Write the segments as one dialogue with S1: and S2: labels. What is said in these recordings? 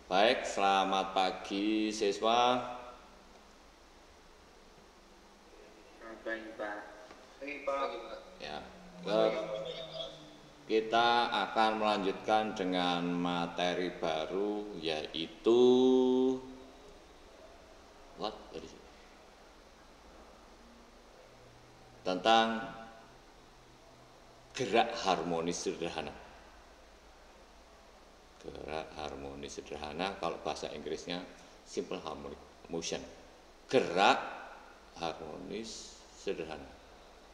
S1: Baik, selamat pagi siswa.
S2: Selamat pagi, Pak. Pagi, Pak.
S1: Ya, kita akan melanjutkan dengan materi baru yaitu tentang gerak harmonis sederhana. Gerak harmonis sederhana, kalau bahasa Inggrisnya simple harmonic motion. Gerak harmonis sederhana.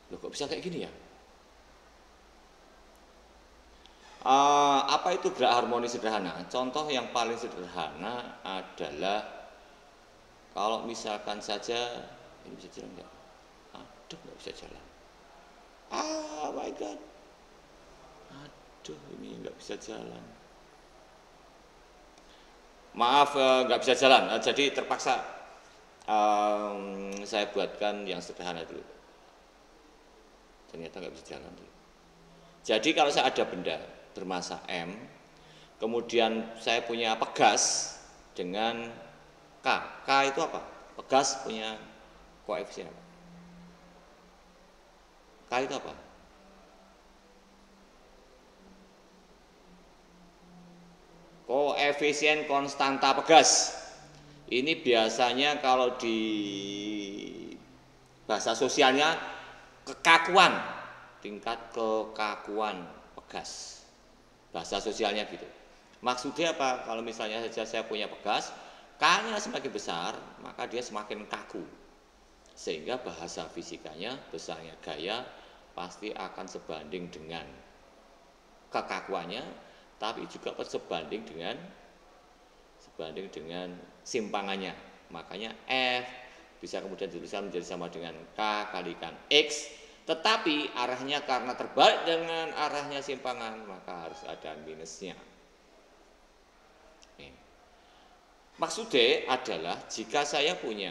S1: Loh, kok bisa kayak gini ya? Apa itu gerak harmonis sederhana? Contoh yang paling sederhana adalah kalau misalkan saja ini bisa jalan nggak? Aduh, nggak bisa jalan. My God. Aduh, ini nggak bisa jalan. Maaf, nggak bisa jalan. Jadi terpaksa saya buatkan yang sederhana dulu. Ternyata nggak bisa jalan dulu. Jadi kalau saya ada benda bermassa M, kemudian saya punya pegas dengan K. K itu apa? Pegas punya koefisien apa? K itu apa? Koefisien konstanta pegas. Ini biasanya kalau di bahasa sosialnya kekakuan, tingkat kekakuan pegas. Bahasa sosialnya gitu. Maksudnya apa? Kalau misalnya saja saya punya pegas, K-nya semakin besar, maka dia semakin kaku. Sehingga bahasa fisikanya, besarnya gaya pasti akan sebanding dengan kekakuannya, tapi juga sebanding dengan simpangannya. Makanya F bisa kemudian dituliskan menjadi sama dengan K kalikan X, tetapi arahnya karena terbalik dengan arahnya simpangan, maka harus ada minusnya. Maksudnya adalah jika saya punya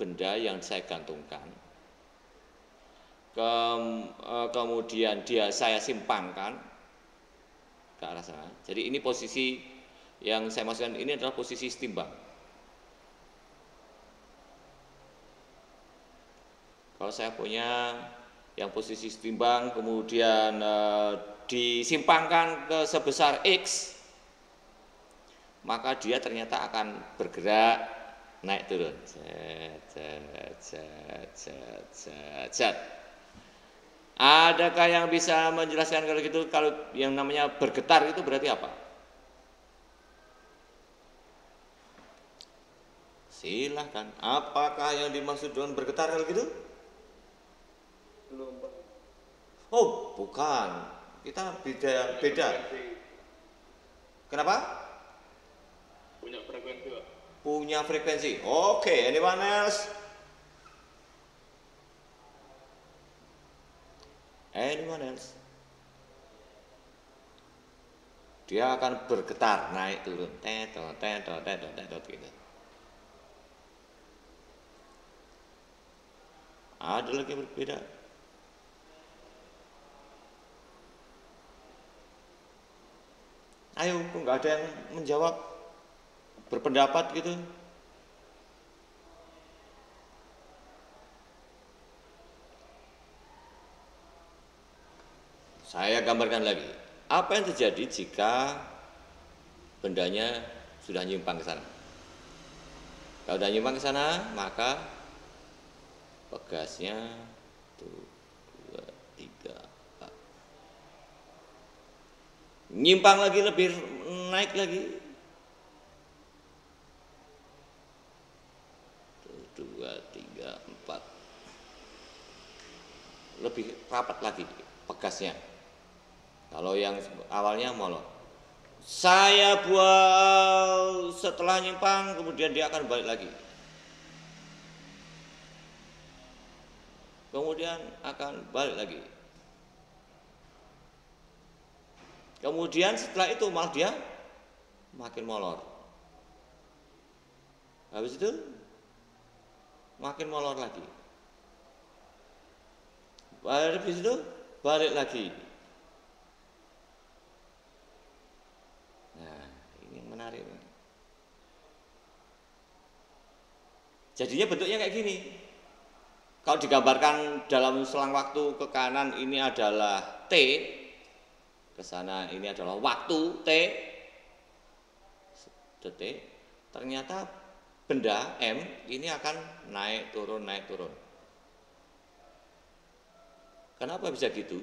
S1: benda yang saya gantungkan, kemudian saya simpangkan ke arah sana. Jadi ini posisi yang saya maksudkan ini adalah posisi setimbang. Kalau saya punya yang posisi setimbang kemudian disimpangkan ke sebesar X, maka dia ternyata akan bergerak naik turun. Adakah yang bisa menjelaskan kalau gitu, kalau yang namanya bergetar itu berarti apa? Silahkan. Apakah yang dimaksud dengan bergetar kalau gitu?
S2: Gelombang.
S1: Oh, bukan. Kita beda. Kenapa?
S2: Punya frekuensi, Pak.
S1: Punya frekuensi. Oke, anyone else? Anyone else? Dia akan bergetar naik turun. Tetot gitu. Ada lagi yang berbeda. Ayo, kok nggak ada yang menjawab, berpendapat gitu? Saya gambarkan lagi. Apa yang terjadi jika bendanya sudah nyimpang ke sana? Kalau sudah nyimpang ke sana, maka pegasnya 1, 2, 3, 4. Nyimpang lagi, lebih naik lagi. 1, 2, 3, 4. Lebih rapat lagi pegasnya. Kalau yang awalnya molor. Saya buat setelah nyimpang, kemudian dia akan balik lagi. Kemudian akan balik lagi. Kemudian setelah itu malah dia makin molor. Habis itu makin molor lagi. Habis itu balik lagi. Nah, ini yang menarik. Jadinya bentuknya kayak gini. Kalau digambarkan dalam selang waktu ke kanan ini adalah T, ke sana ini adalah waktu T, detik, ternyata benda M ini akan naik turun naik turun. Kenapa bisa gitu?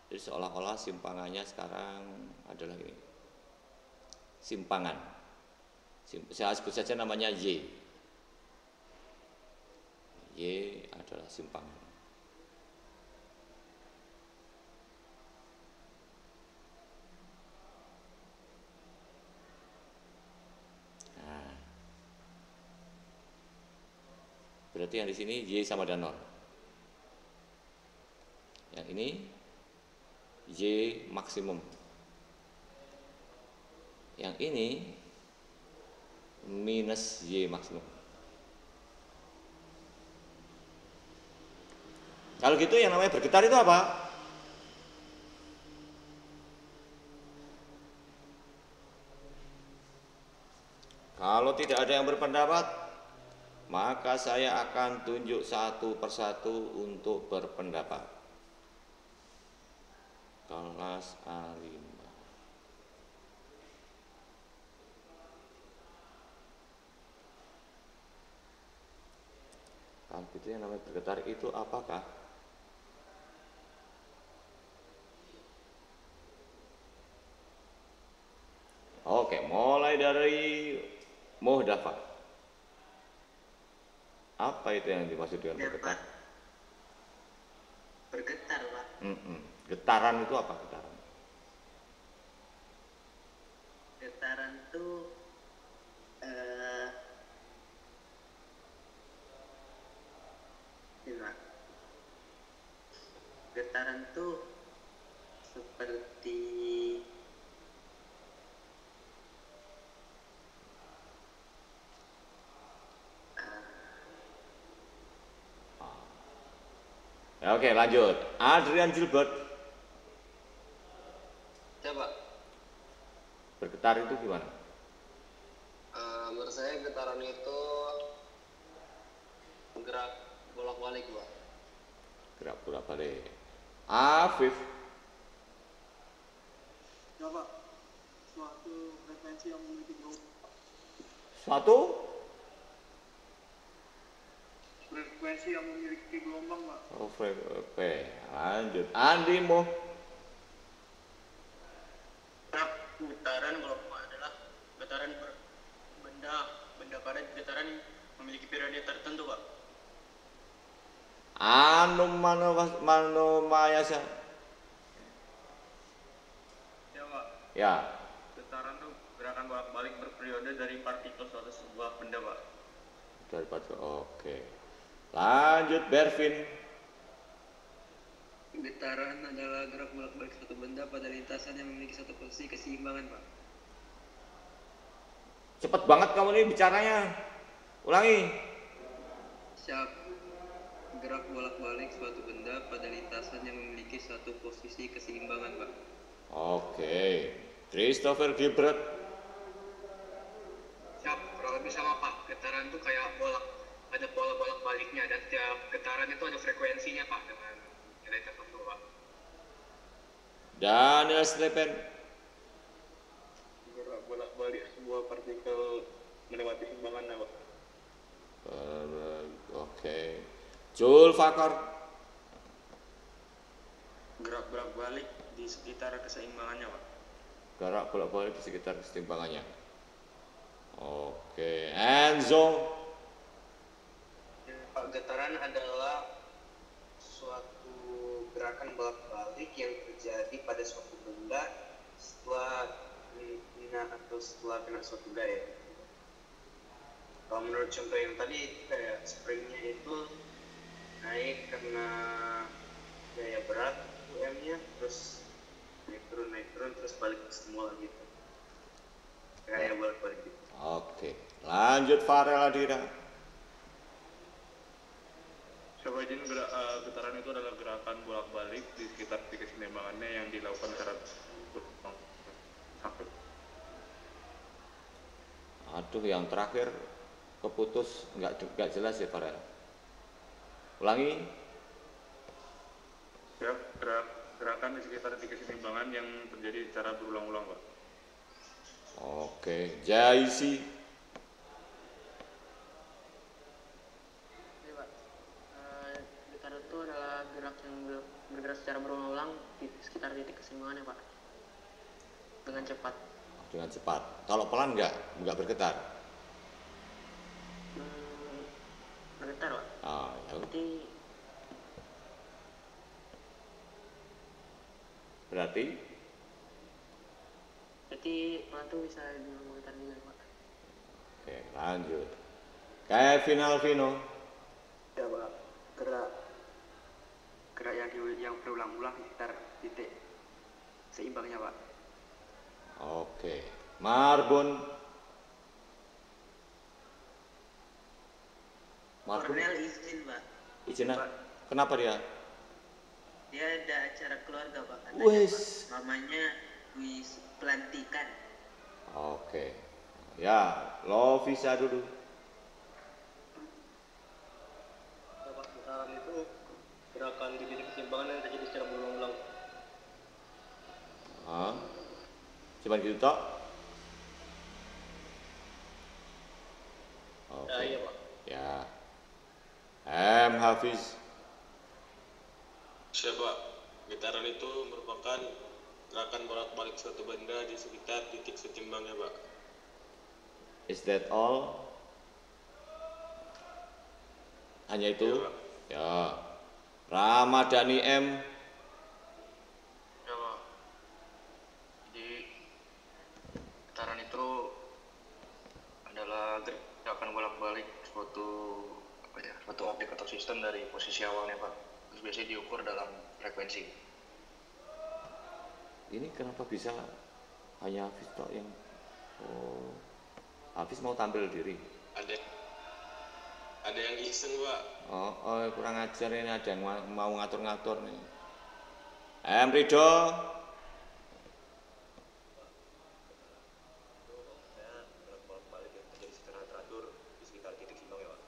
S1: Jadi seolah-olah simpangannya sekarang adalah ini. Simpangan. Saya sebut saja namanya Y. Y adalah simpangan. Nah, berarti yang di sini Y sama dengan 0. Yang ini Y maksimum. Yang ini minus Y maksimum. Kalau gitu yang namanya bergetar itu apa? Kalau tidak ada yang berpendapat, maka saya akan tunjuk satu persatu untuk berpendapat. Kelas A5. Kalau gitu yang namanya bergetar itu apakah? Oke, mulai dari muhdafah. Apa itu yang dimaksud dengan bergetar?
S3: Bergetar, Pak.
S1: Getaran itu apa getaran?
S3: Getaran itu gimana? Getaran itu seperti
S1: Ya, oke, lanjut. Adrian Gilbert.
S2: Coba.
S1: Bergetar itu gimana?
S2: Menurut saya getaran itu gerak bolak-balik, Pak.
S1: Gerak bolak-balik. Afif.
S4: Coba suatu frekuensi yang memiliki gelombang.
S1: Suatu
S4: Frekuensi yang memiliki gelombang, Pak.
S1: oke, lanjut. Andimo.
S3: getaran gelombang adalah getaran benda pada getaran memiliki periode tertentu, Pak.
S1: Mayasa.
S2: Ya, Pak.
S1: Ya.
S2: Getaran itu gerakan bolak-balik berperiode dari partikel suatu sebuah benda, Pak.
S1: Oke. Lanjut Bervin.
S3: Getaran adalah gerak bolak-balik suatu benda pada lintasan yang memiliki satu posisi keseimbangan, Pak.
S1: Cepet banget kamu nih bicaranya. Ulangi.
S3: Siap. Gerak bolak-balik suatu benda pada lintasan yang memiliki satu posisi keseimbangan, Pak.
S1: Oke. Christopher Gilbert.
S3: Siap, kurang lebih sama, Pak. Getaran itu kayak ada pola bolak-baliknya, dan tiap getaran itu ada frekuensinya, Pak, dengan nilai tertentu, Pak.
S1: Daniel Slepen.
S2: Gerak bolak-balik sebuah partikel melewati simpangannya, Pak.
S1: Oke. Jul Fakar.
S3: Gerak bolak-balik di sekitar keseimbangannya, Pak.
S1: Gerak bolak-balik di sekitar keseimbangannya. Oke. Enzo.
S3: Pak, getaran adalah suatu gerakan bolak-balik yang terjadi pada suatu benda setelah kena suatu gaya. Kalau menurut contoh yang tadi, kayak springnya itu naik karena gaya berat UM-nya, terus naik turun terus balik ke semula gitu. Kayak bolak-balik gitu.
S1: Oke. Lanjut Farel Adira.
S2: Coba izin getaran itu adalah gerakan bolak-balik di sekitar titik keseimbangannya yang dilakukan secara
S1: Aduh, yang terakhir keputus, nggak jelas ya Farel. Ulangi.
S2: Ya, gerakan di sekitar titik keseimbangan yang terjadi secara berulang-ulang, Pak.
S1: Oke, Jaisi.
S5: Oke, Pak. Gitar itu adalah gerak yang bergerak secara berulang-ulang di sekitar titik keseimbangan ya, Pak. Dengan cepat.
S1: Dengan cepat. Kalau pelan nggak bergetar.
S5: Bergetar, Pak.
S1: Ya. Berarti
S5: pelan tuh bisa bergetar juga, Pak.
S1: oke, lanjut. Kevin Alvino.
S3: Ya Pak, gerak yang berulang-ulang di sekitar titik seimbangnya Pak.
S1: Oke, Marbun.
S6: Cornel izin Pak.
S1: Izin.
S3: Pak.
S1: Kenapa dia?
S6: Dia ada acara keluarga Pak. Katanya,
S1: Wis.
S6: Pak. Mamanya wis pelantikan.
S1: Oke. Ya, lo visa dulu.
S7: Ya Pak, getaran itu gerakan di titik keseimbangan yang terjadi secara berulang-ulang.
S1: Cuman gitu toh? Oke.
S7: Iya Pak.
S1: Ya. Hafiz.
S8: Siapa? Getaran itu merupakan gerakan bolak-balik suatu benda di sekitar titik setimbangnya, Pak.
S1: Is that all? Hanya itu?
S8: Ya, Pak.
S1: Ya. Ramadhani M.
S3: Ya Pak. Jadi getaran itu adalah gerakan bolak-balik suatu objek atau sistem dari posisi awalnya Pak. Terus biasanya diukur dalam frekuensi.
S1: Ini kenapa bisa hanya Hafiz toh yang Hafiz mau tampil diri?
S8: Ada yang iseng, Pak.
S1: Kurang ajar ini, ada yang mau ngatur-ngatur nih. Ridho.
S7: Saya bolak-balik yang terjadi secara teratur di sekitar titik seimbangnya Pak.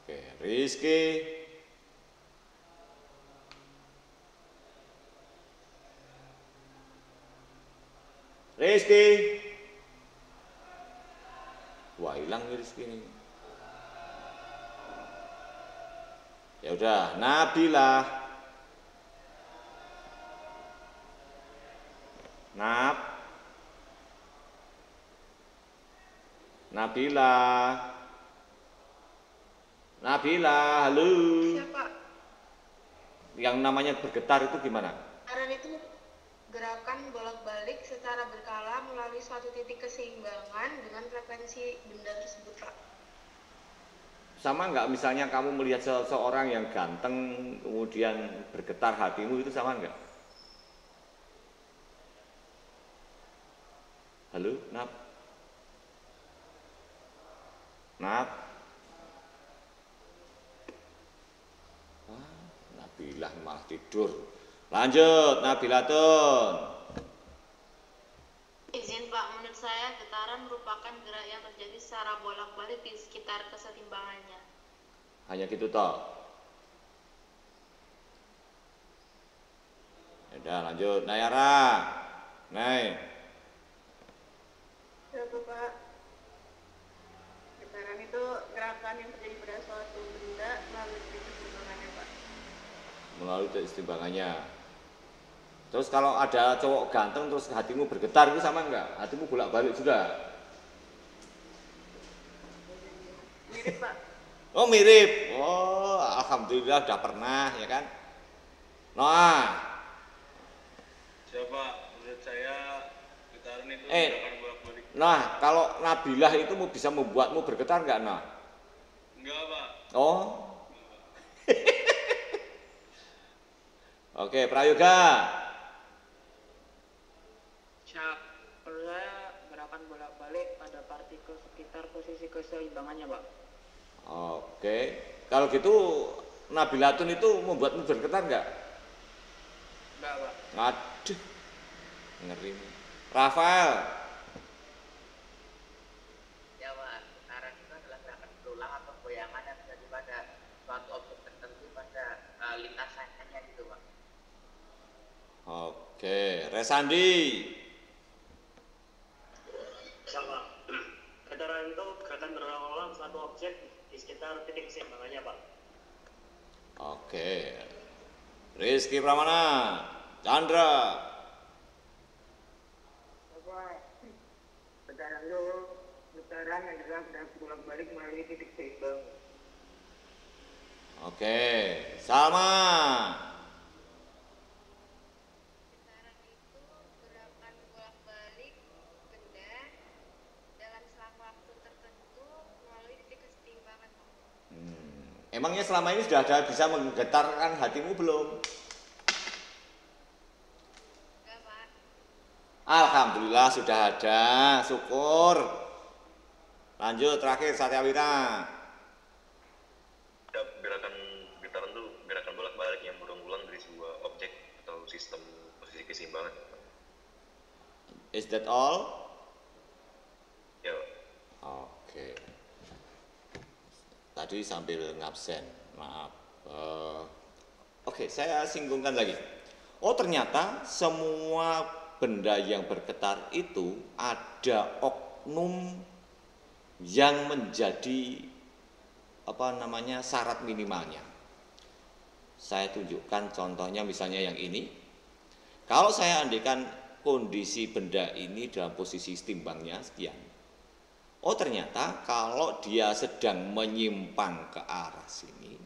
S1: Oke, Rizky. Wah, hilang nih Rizky ini. Ya udah, Nabila. Nabila, halo.
S9: Siapa?
S1: Yang namanya bergetar itu gimana?
S9: Getaran itu gerakan bolak-balik secara berkala melalui suatu titik keseimbangan dengan frekuensi benda tersebut, Pak.
S1: Sama nggak misalnya kamu melihat seseorang yang ganteng kemudian bergetar hatimu, itu sama nggak? Halo, Nab? Wah, Nabilah malah tidur. Lanjut, Nabilatun.
S9: Izin Pak, menurut saya getaran merupakan gerak yang terjadi secara bolak-balik di sekitar kesetimbangannya.
S1: Hanya gitu toh. Ya udah, lanjut, Nayara.
S4: Ya Pak. Getaran itu gerakan yang terjadi pada suatu benda melalui titik keseimbangannya Pak.
S1: Melalui kesetimbangannya. Terus kalau ada cowok ganteng terus hatimu bergetar, itu sama enggak? Hatimu bolak-balik juga?
S4: Mirip Pak.
S1: Oh, mirip. Oh, alhamdulillah udah pernah, ya kan? Nah,
S2: Siapa? Menurut saya getaran itu
S1: Eh.
S2: gerakan bolak-balik.
S1: nah kalau Nabilah itu bisa membuatmu bergetar enggak, Nah?
S2: Enggak, Pak.
S1: Oh. Oke, Prayoga.
S5: Siap. Menurut saya gerakan bolak-balik pada partikel sekitar posisi keseimbangannya, Pak.
S1: Oke. Kalau gitu Nabilatun itu membuatmu bergetar enggak?
S5: Enggak, Pak.
S1: Aduh. Ngeri. Rafael.
S6: suatu objek tertentu pada lintasannya gitu Pak.
S1: Oke, Resandi.
S7: Sama. Getaran itu gerakan berulang-ulang suatu objek di sekitar titik keseimbangannya Pak.
S1: Oke. Rizky Pramana, Chandra.
S3: Getaran adalah gerakan bolak-balik melalui titik seimbang.
S1: Oke, Salma.
S9: Getaran itu gerakan bolak-balik benda dalam selang waktu tertentu melalui titik keseimbangan.
S1: Emangnya selama ini sudah ada bisa menggetarkan hatimu belum?
S9: Enggak, Pak.
S1: Alhamdulillah sudah ada, syukur. Lanjut terakhir Satyawira.
S10: Gerakan getaran itu gerakan bolak-balik yang berulang-ulang dari sebuah objek atau sistem posisi keseimbangan.
S1: Is that all?
S10: Ya.
S1: Oke. Tadi sambil ngabsen, maaf. Oke, saya singgungkan lagi. Oh, ternyata semua benda yang bergetar itu ada oknum yang menjadi syarat minimalnya. Saya tunjukkan contohnya misalnya yang ini. Kalau saya andaikan kondisi benda ini dalam posisi timbangnya sekian. Oh, ternyata kalau dia sedang menyimpang ke arah sini,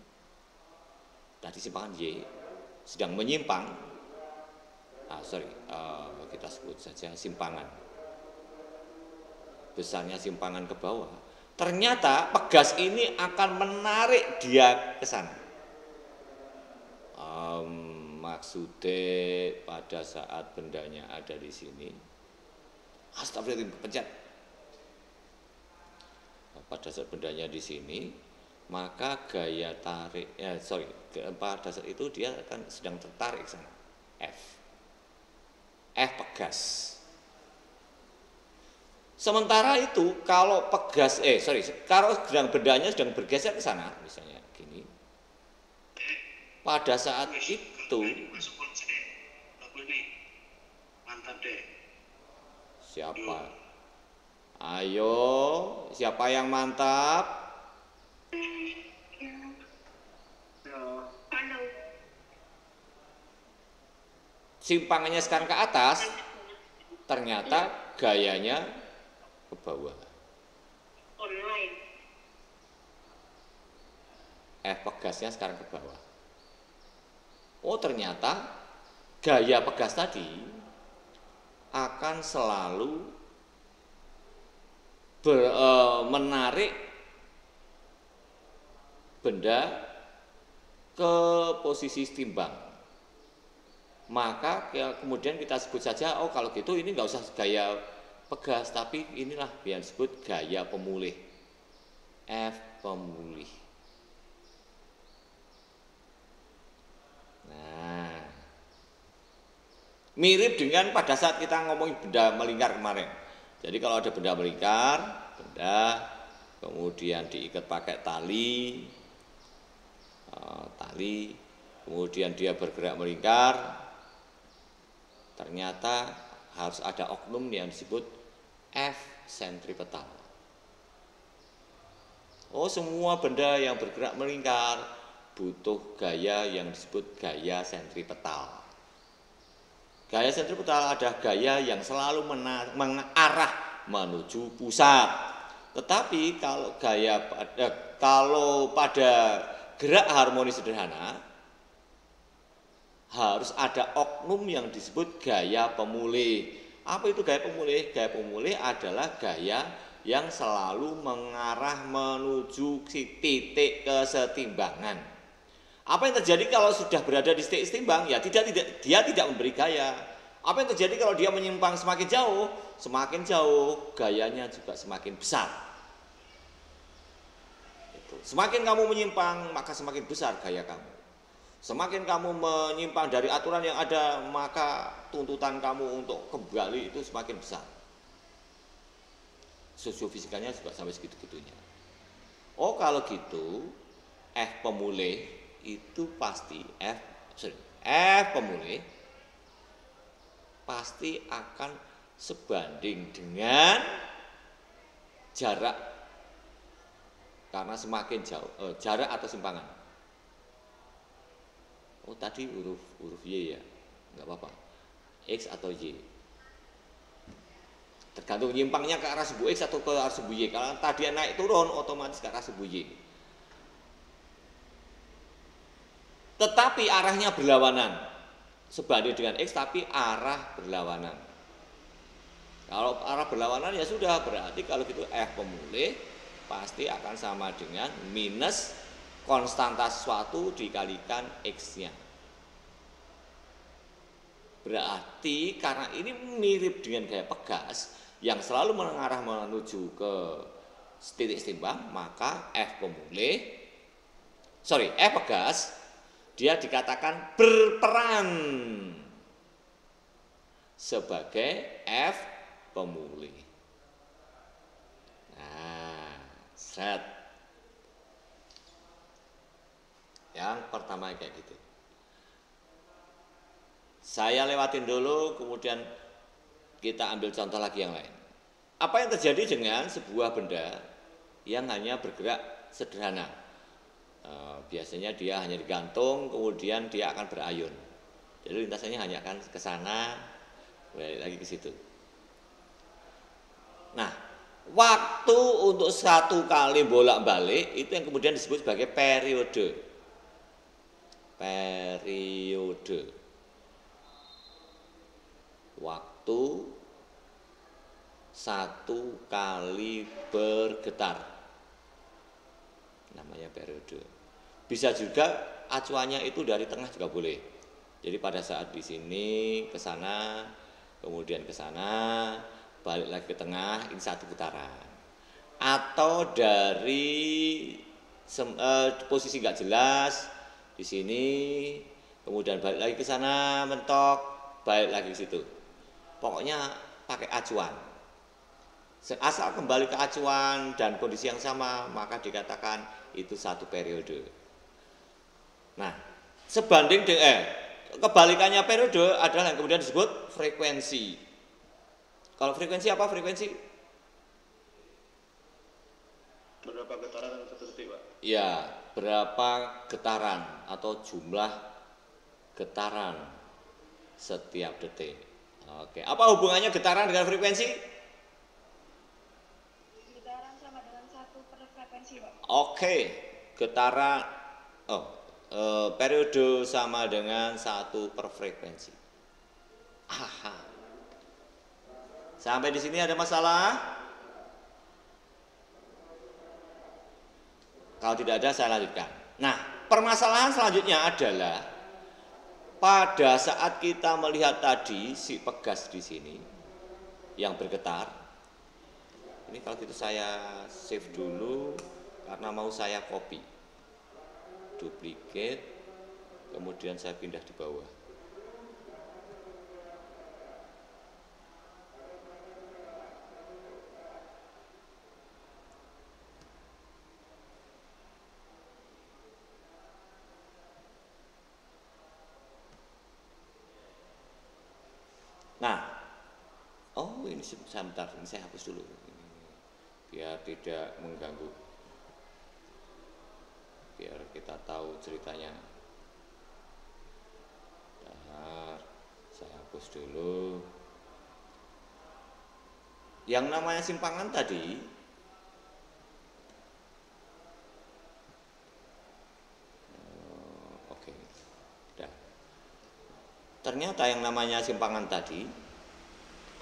S1: tadi simpangan Y sedang menyimpang, kita sebut saja simpangan, besarnya simpangan ke bawah, ternyata pegas ini akan menarik dia ke sana. Maksudnya pada saat bendanya ada di sini, astagfirullah, pencet. Pada saat bendanya di sini, maka gaya tarik, pada saat itu dia akan sedang tertarik ke sana. F pegas. Sementara itu kalau pegas, kalau bendanya sedang bergeser ke sana, misalnya gini, pada saat itu,
S7: Mantap deh.
S1: siapa? Ayo, siapa yang mantap? Simpangannya sekarang ke atas, ternyata gayanya ke bawah. Pegasnya sekarang ke bawah. Oh, ternyata gaya pegas tadi akan selalu menarik benda ke posisi timbang. Maka kemudian kita sebut saja, oh kalau gitu ini nggak usah gaya pegas, tapi inilah yang disebut gaya pemulih. F pemulih. Nah, mirip dengan pada saat kita ngomongin benda melingkar kemarin. Jadi kalau ada benda melingkar, kemudian diikat pakai tali, kemudian dia bergerak melingkar, ternyata harus ada oknum yang disebut F sentripetal. Oh, semua benda yang bergerak melingkar butuh gaya yang disebut gaya sentripetal. Gaya sentripetal adalah gaya yang selalu mengarah menuju pusat. Tetapi kalau pada gerak harmonis sederhana harus ada oknum yang disebut gaya pemulih. Apa itu gaya pemulih? Gaya pemulih adalah gaya yang selalu mengarah menuju titik kesetimbangan. Apa yang terjadi kalau sudah berada di titik setimbang? Ya dia tidak memberi gaya. Apa yang terjadi kalau dia menyimpang semakin jauh gayanya juga semakin besar. Semakin kamu menyimpang, maka semakin besar gaya kamu. Semakin kamu menyimpang dari aturan yang ada, maka tuntutan kamu untuk kembali itu semakin besar. Sosiofisikanya juga sampai segitu-gitunya. Oh, kalau gitu F pemulih itu pasti F pemulih pasti akan sebanding dengan jarak, karena semakin jauh jarak atau simpangan. Oh tadi huruf Y ya, nggak apa-apa, X atau Y, tergantung nyimpangnya ke arah sebu X atau ke arah sebu Y. Kalau tadi naik turun otomatis ke arah sebu Y, tetapi arahnya berlawanan, sebanding dengan X tapi arah berlawanan. Kalau arah berlawanan ya sudah, berarti kalau gitu F pemulih pasti akan sama dengan minus konstanta sesuatu dikalikan X-nya. Berarti karena ini mirip dengan gaya pegas yang selalu mengarah menuju ke titik setimbang, maka F pegas dia dikatakan berperan sebagai F pemulih. Nah, set. Yang pertama kayak gitu. Saya lewatin dulu, kemudian kita ambil contoh lagi yang lain. Apa yang terjadi dengan sebuah benda yang hanya bergerak sederhana? Biasanya dia hanya digantung, kemudian dia akan berayun. Jadi lintasannya hanya akan ke sana, balik lagi ke situ. Nah, waktu untuk satu kali bolak-balik itu yang kemudian disebut sebagai periode. Periode. Waktu satu kali bergetar. Namanya periode. Bisa juga acuannya itu dari tengah juga boleh. Jadi pada saat di sini ke sana, kemudian ke sana, balik lagi ke tengah, ini satu putaran. Atau dari posisi nggak jelas di sini, kemudian balik lagi ke sana, mentok, balik lagi ke situ. Pokoknya pakai acuan. Asal kembali ke acuan dan kondisi yang sama, maka dikatakan itu satu periode. Nah, sebanding dengan kebalikannya periode adalah yang kemudian disebut frekuensi. Kalau frekuensi apa? Frekuensi
S2: berapa getaran dalam satu detik, Pak?
S1: Ya, berapa getaran atau jumlah getaran setiap detik. Oke, apa hubungannya getaran dengan frekuensi?
S9: Getaran sama dengan 1 per frekuensi, Pak.
S1: Oke, getaran periode sama dengan 1 per frekuensi. Aha. Sampai di sini ada masalah? Kalau tidak ada saya lanjutkan. Nah, permasalahan selanjutnya adalah pada saat kita melihat tadi si pegas di sini yang bergetar. Ini kalau gitu saya save dulu karena mau saya copy. Duplicate, kemudian saya pindah di bawah. Nah, ini sebentar, ini saya hapus dulu biar tidak mengganggu, biar kita tahu ceritanya. Bentar, saya hapus dulu. Yang namanya simpangan tadi ternyata yang namanya simpangan tadi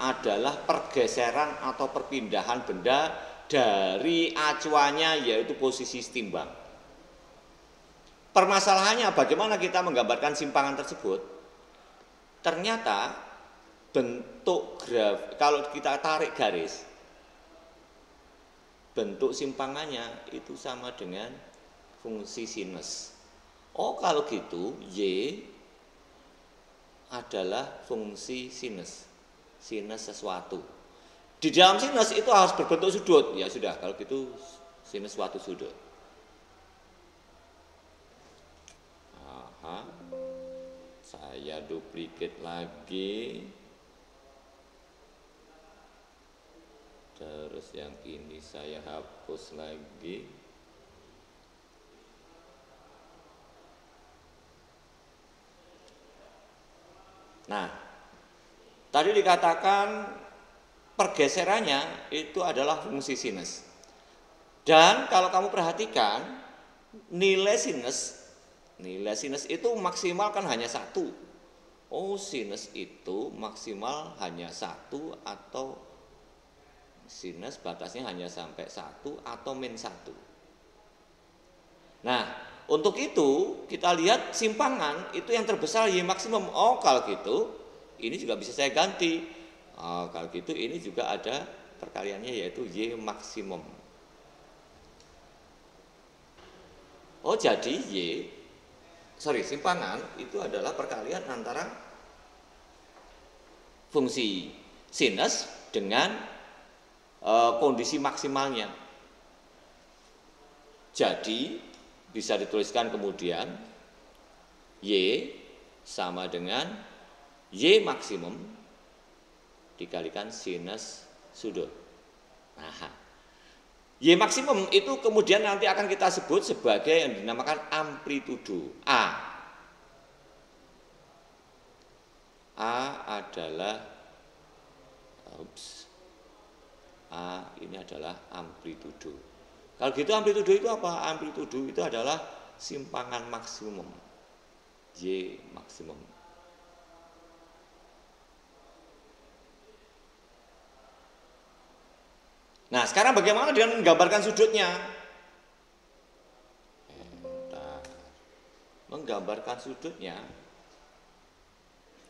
S1: adalah pergeseran atau perpindahan benda dari acuannya, yaitu posisi setimbang. Permasalahannya bagaimana kita menggambarkan simpangan tersebut? Ternyata bentuk kalau kita tarik garis, bentuk simpangannya itu sama dengan fungsi sinus. Oh, kalau gitu Y adalah fungsi sinus sesuatu. Di dalam sinus itu harus berbentuk sudut. Ya sudah, kalau gitu sinus suatu sudut. Saya duplicate lagi. Terus yang ini saya hapus lagi. Nah, tadi dikatakan pergeserannya itu adalah fungsi sinus. Dan kalau kamu perhatikan, nilai sinus itu maksimal kan hanya 1. Oh, sinus itu maksimal hanya 1 atau sinus batasnya hanya sampai 1 atau min 1. Nah, untuk itu kita lihat simpangan itu yang terbesar Y maksimum. Oh, kalau gitu ini juga bisa saya ganti. Oh, kalau gitu ini juga ada perkaliannya yaitu Y maksimum. Oh, jadi simpangan itu adalah perkalian antara fungsi sinus dengan kondisi maksimalnya. Jadi bisa dituliskan kemudian Y sama dengan Y maksimum dikalikan sinus sudut. Nah, Y maksimum itu kemudian nanti akan kita sebut sebagai yang dinamakan amplitudo A. A adalah A ini adalah amplitudo. Kalau gitu amplitudo itu apa? Amplitudo itu adalah simpangan maksimum. Y maksimum. Nah, sekarang bagaimana dengan menggambarkan sudutnya? Menggambarkan sudutnya,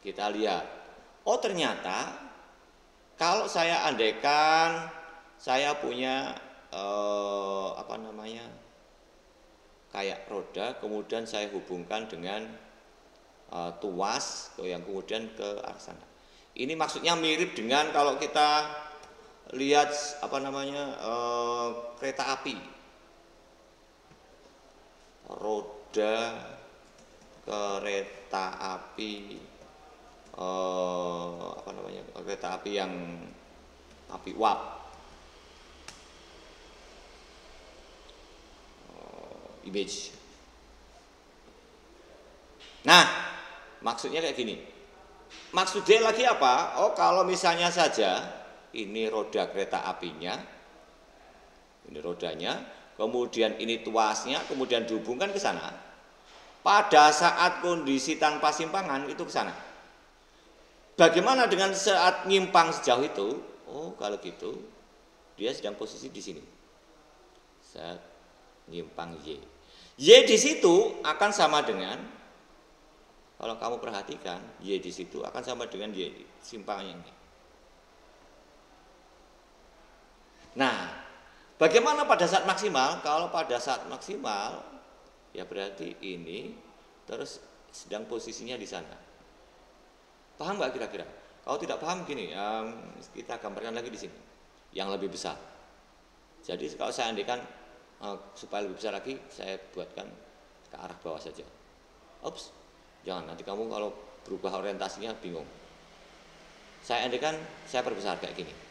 S1: kita lihat. Oh, ternyata kalau saya andaikan saya punya kayak roda, kemudian saya hubungkan dengan tuas yang kemudian ke arah sana. Ini maksudnya mirip dengan kalau kita lihat kereta api, roda kereta api, kereta api yang api uap, image. Nah, maksudnya kayak gini. Maksudnya lagi apa? Oh, kalau misalnya saja ini roda kereta apinya, ini rodanya, kemudian ini tuasnya, kemudian dihubungkan ke sana. Pada saat kondisi tanpa simpangan itu ke sana. Bagaimana dengan saat nyimpang sejauh itu? Oh, kalau gitu dia sedang posisi di sini. Saat nyimpang Y. Y di situ akan sama dengan, kalau kamu perhatikan, Y di situ akan sama dengan Y simpangannya ini. Nah, bagaimana pada saat maksimal? Kalau pada saat maksimal, ya berarti ini terus sedang posisinya di sana. Paham nggak kira-kira? Kalau tidak paham gini, kita gambarkan lagi di sini, yang lebih besar. Jadi kalau saya andaikan supaya lebih besar lagi, saya buatkan ke arah bawah saja. Ops, jangan nanti kamu kalau berubah orientasinya bingung. Saya andaikan saya perbesar kayak gini.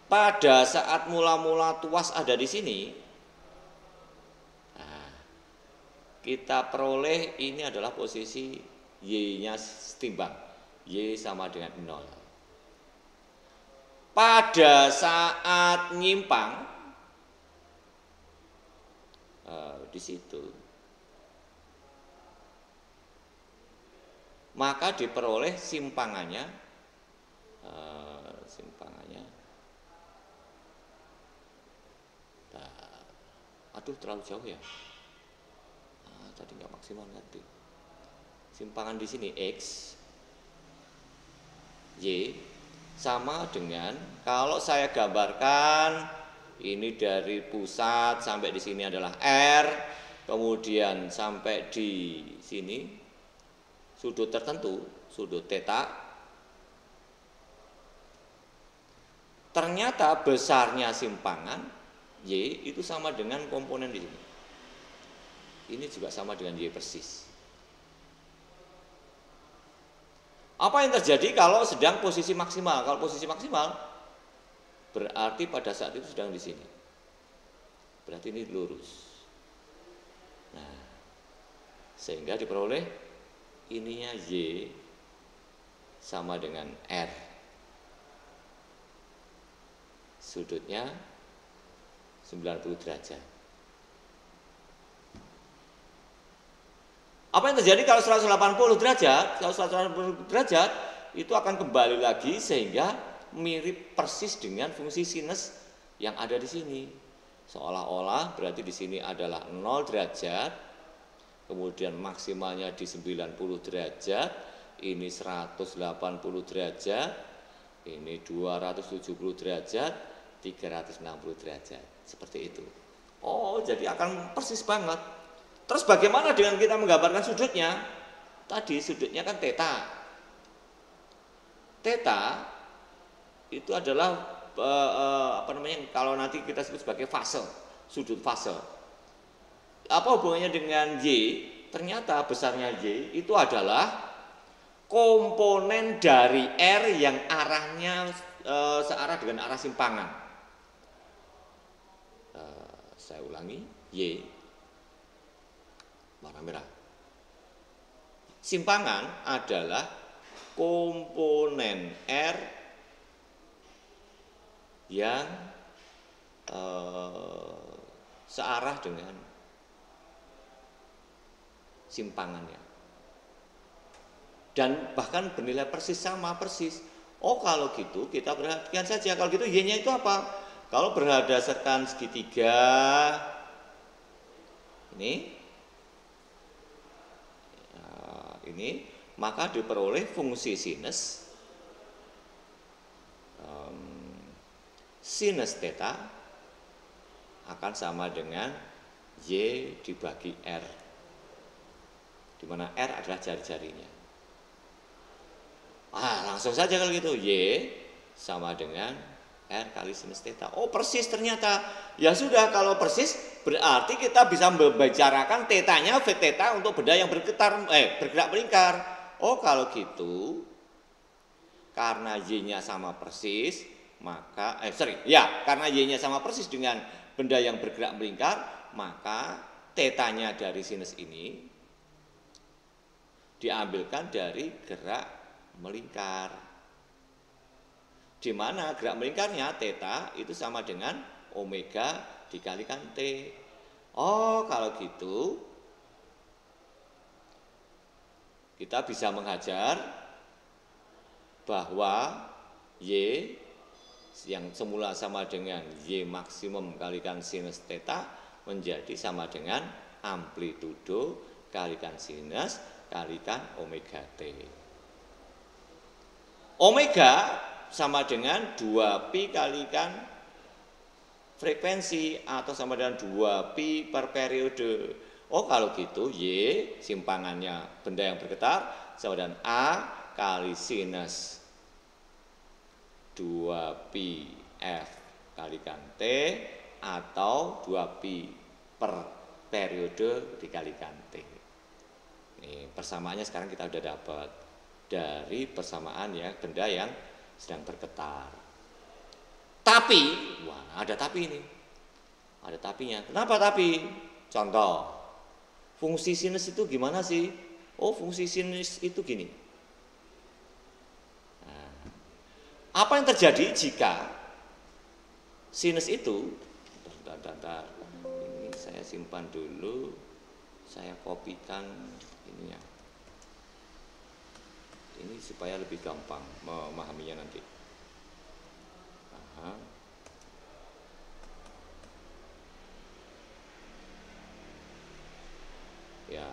S1: Pada saat mula-mula tuas ada di sini, nah, kita peroleh ini adalah posisi Y-nya setimbang. Y sama dengan 0. Pada saat nyimpang, di situ, maka diperoleh simpangannya, aduh terlalu jauh ya. Tadi nggak maksimal nanti. Simpangan di sini X, Y sama dengan, kalau saya gambarkan ini dari pusat sampai di sini adalah R, kemudian sampai di sini sudut tertentu, sudut theta. Ternyata besarnya simpangan Y itu sama dengan komponen di sini. Ini juga sama dengan Y persis. Apa yang terjadi kalau sedang posisi maksimal? Kalau posisi maksimal berarti pada saat itu sedang di sini. Berarti ini lurus. Nah, sehingga diperoleh ininya Y sama dengan R. Sudutnya 90 derajat. Apa yang terjadi kalau 180 derajat? Kalau 180 derajat itu akan kembali lagi sehingga mirip persis dengan fungsi sinus yang ada di sini. Seolah-olah berarti di sini adalah 0 derajat, kemudian maksimalnya di 90 derajat, ini 180 derajat, ini 270 derajat, 360 derajat. Seperti itu. Oh, jadi akan persis banget. Terus bagaimana dengan kita menggambarkan sudutnya? Tadi sudutnya kan theta. Theta itu adalah kalau nanti kita sebut sebagai fase, sudut fase. Apa hubungannya dengan Y? Ternyata besarnya Y itu adalah komponen dari R yang arahnya searah dengan arah simpangan. Saya ulangi, Y warna merah. Simpangan adalah komponen R yang searah dengan simpangannya. Dan bahkan bernilai persis sama persis. Oh, kalau gitu kita perhatikan saja. Kalau gitu Y-nya itu apa? Kalau berdasarkan segitiga ini, maka diperoleh fungsi sinus sinus theta akan sama dengan Y dibagi R, di mana R adalah jari-jarinya. Langsung saja kalau gitu, Y sama dengan R kali sinus theta. Oh, persis ternyata. Ya sudah, kalau persis berarti kita bisa membicarakan tetanya V theta untuk benda yang bergerak melingkar. Oh, kalau gitu karena Y-nya sama persis, maka karena Y-nya sama persis dengan benda yang bergerak melingkar, maka tetanya dari sinus ini diambilkan dari gerak melingkar, di mana gerak melingkarnya theta itu sama dengan omega dikalikan T. Oh, kalau gitu kita bisa mengajar bahwa Y yang semula sama dengan Y maksimum kalikan sinus theta menjadi sama dengan amplitudo kalikan sinus kalikan omega T. Omega sama dengan 2pi kalikan frekuensi atau sama dengan 2pi per periode. Oh, kalau gitu Y simpangannya benda yang bergetar sama dengan A kali sinus 2pi F kalikan T atau 2pi per periode dikalikan T. Ini persamaannya sekarang kita sudah dapat dari persamaan ya benda yang sedang bergetar. Tapi, ada tapi ini. Ada tapinya. Kenapa tapi? Contoh, fungsi sinus itu gimana sih? Oh, fungsi sinus itu gini. Nah, apa yang terjadi jika sinus itu, bentar, ini saya simpan dulu, saya kopikan ininya. Ini supaya lebih gampang memahaminya nanti. Ya.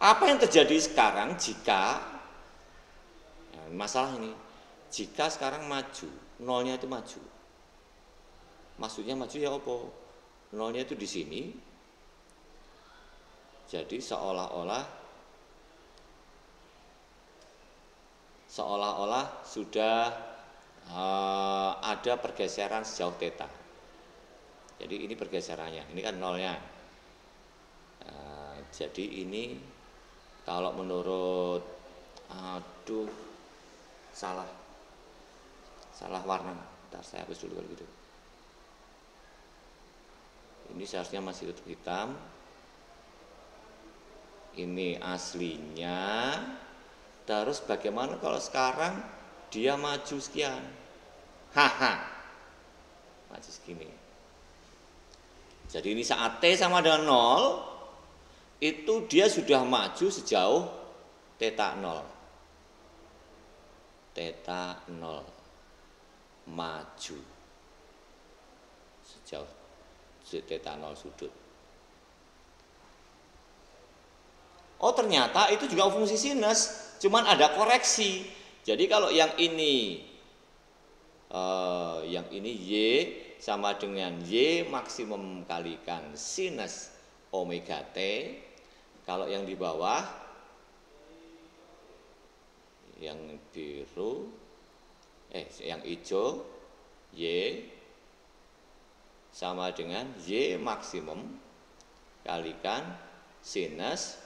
S1: Apa yang terjadi sekarang jika masalah ini, jika sekarang maju, nolnya itu maju. Maksudnya maju ya apa? Nolnya itu di sini. Jadi seolah-olah sudah ada pergeseran sejauh theta. Jadi ini pergeserannya, ini kan nolnya. Jadi ini kalau menurut Aduh, salah warna. Ntar saya hapus dulu kalau gitu. Ini seharusnya masih tetap hitam. Ini aslinya. Terus bagaimana kalau sekarang dia maju sekian? Haha, maju segini. Jadi ini saat T sama dengan 0, itu dia sudah maju sejauh theta 0. Theta 0 maju sejauh theta 0 sudut. Oh ternyata itu juga fungsi sinus, cuman ada koreksi. Jadi kalau yang ini Y sama dengan Y maksimum kalikan sinus omega T. Kalau yang di bawah, yang biru, yang hijau, Y sama dengan Y maksimum kalikan sinus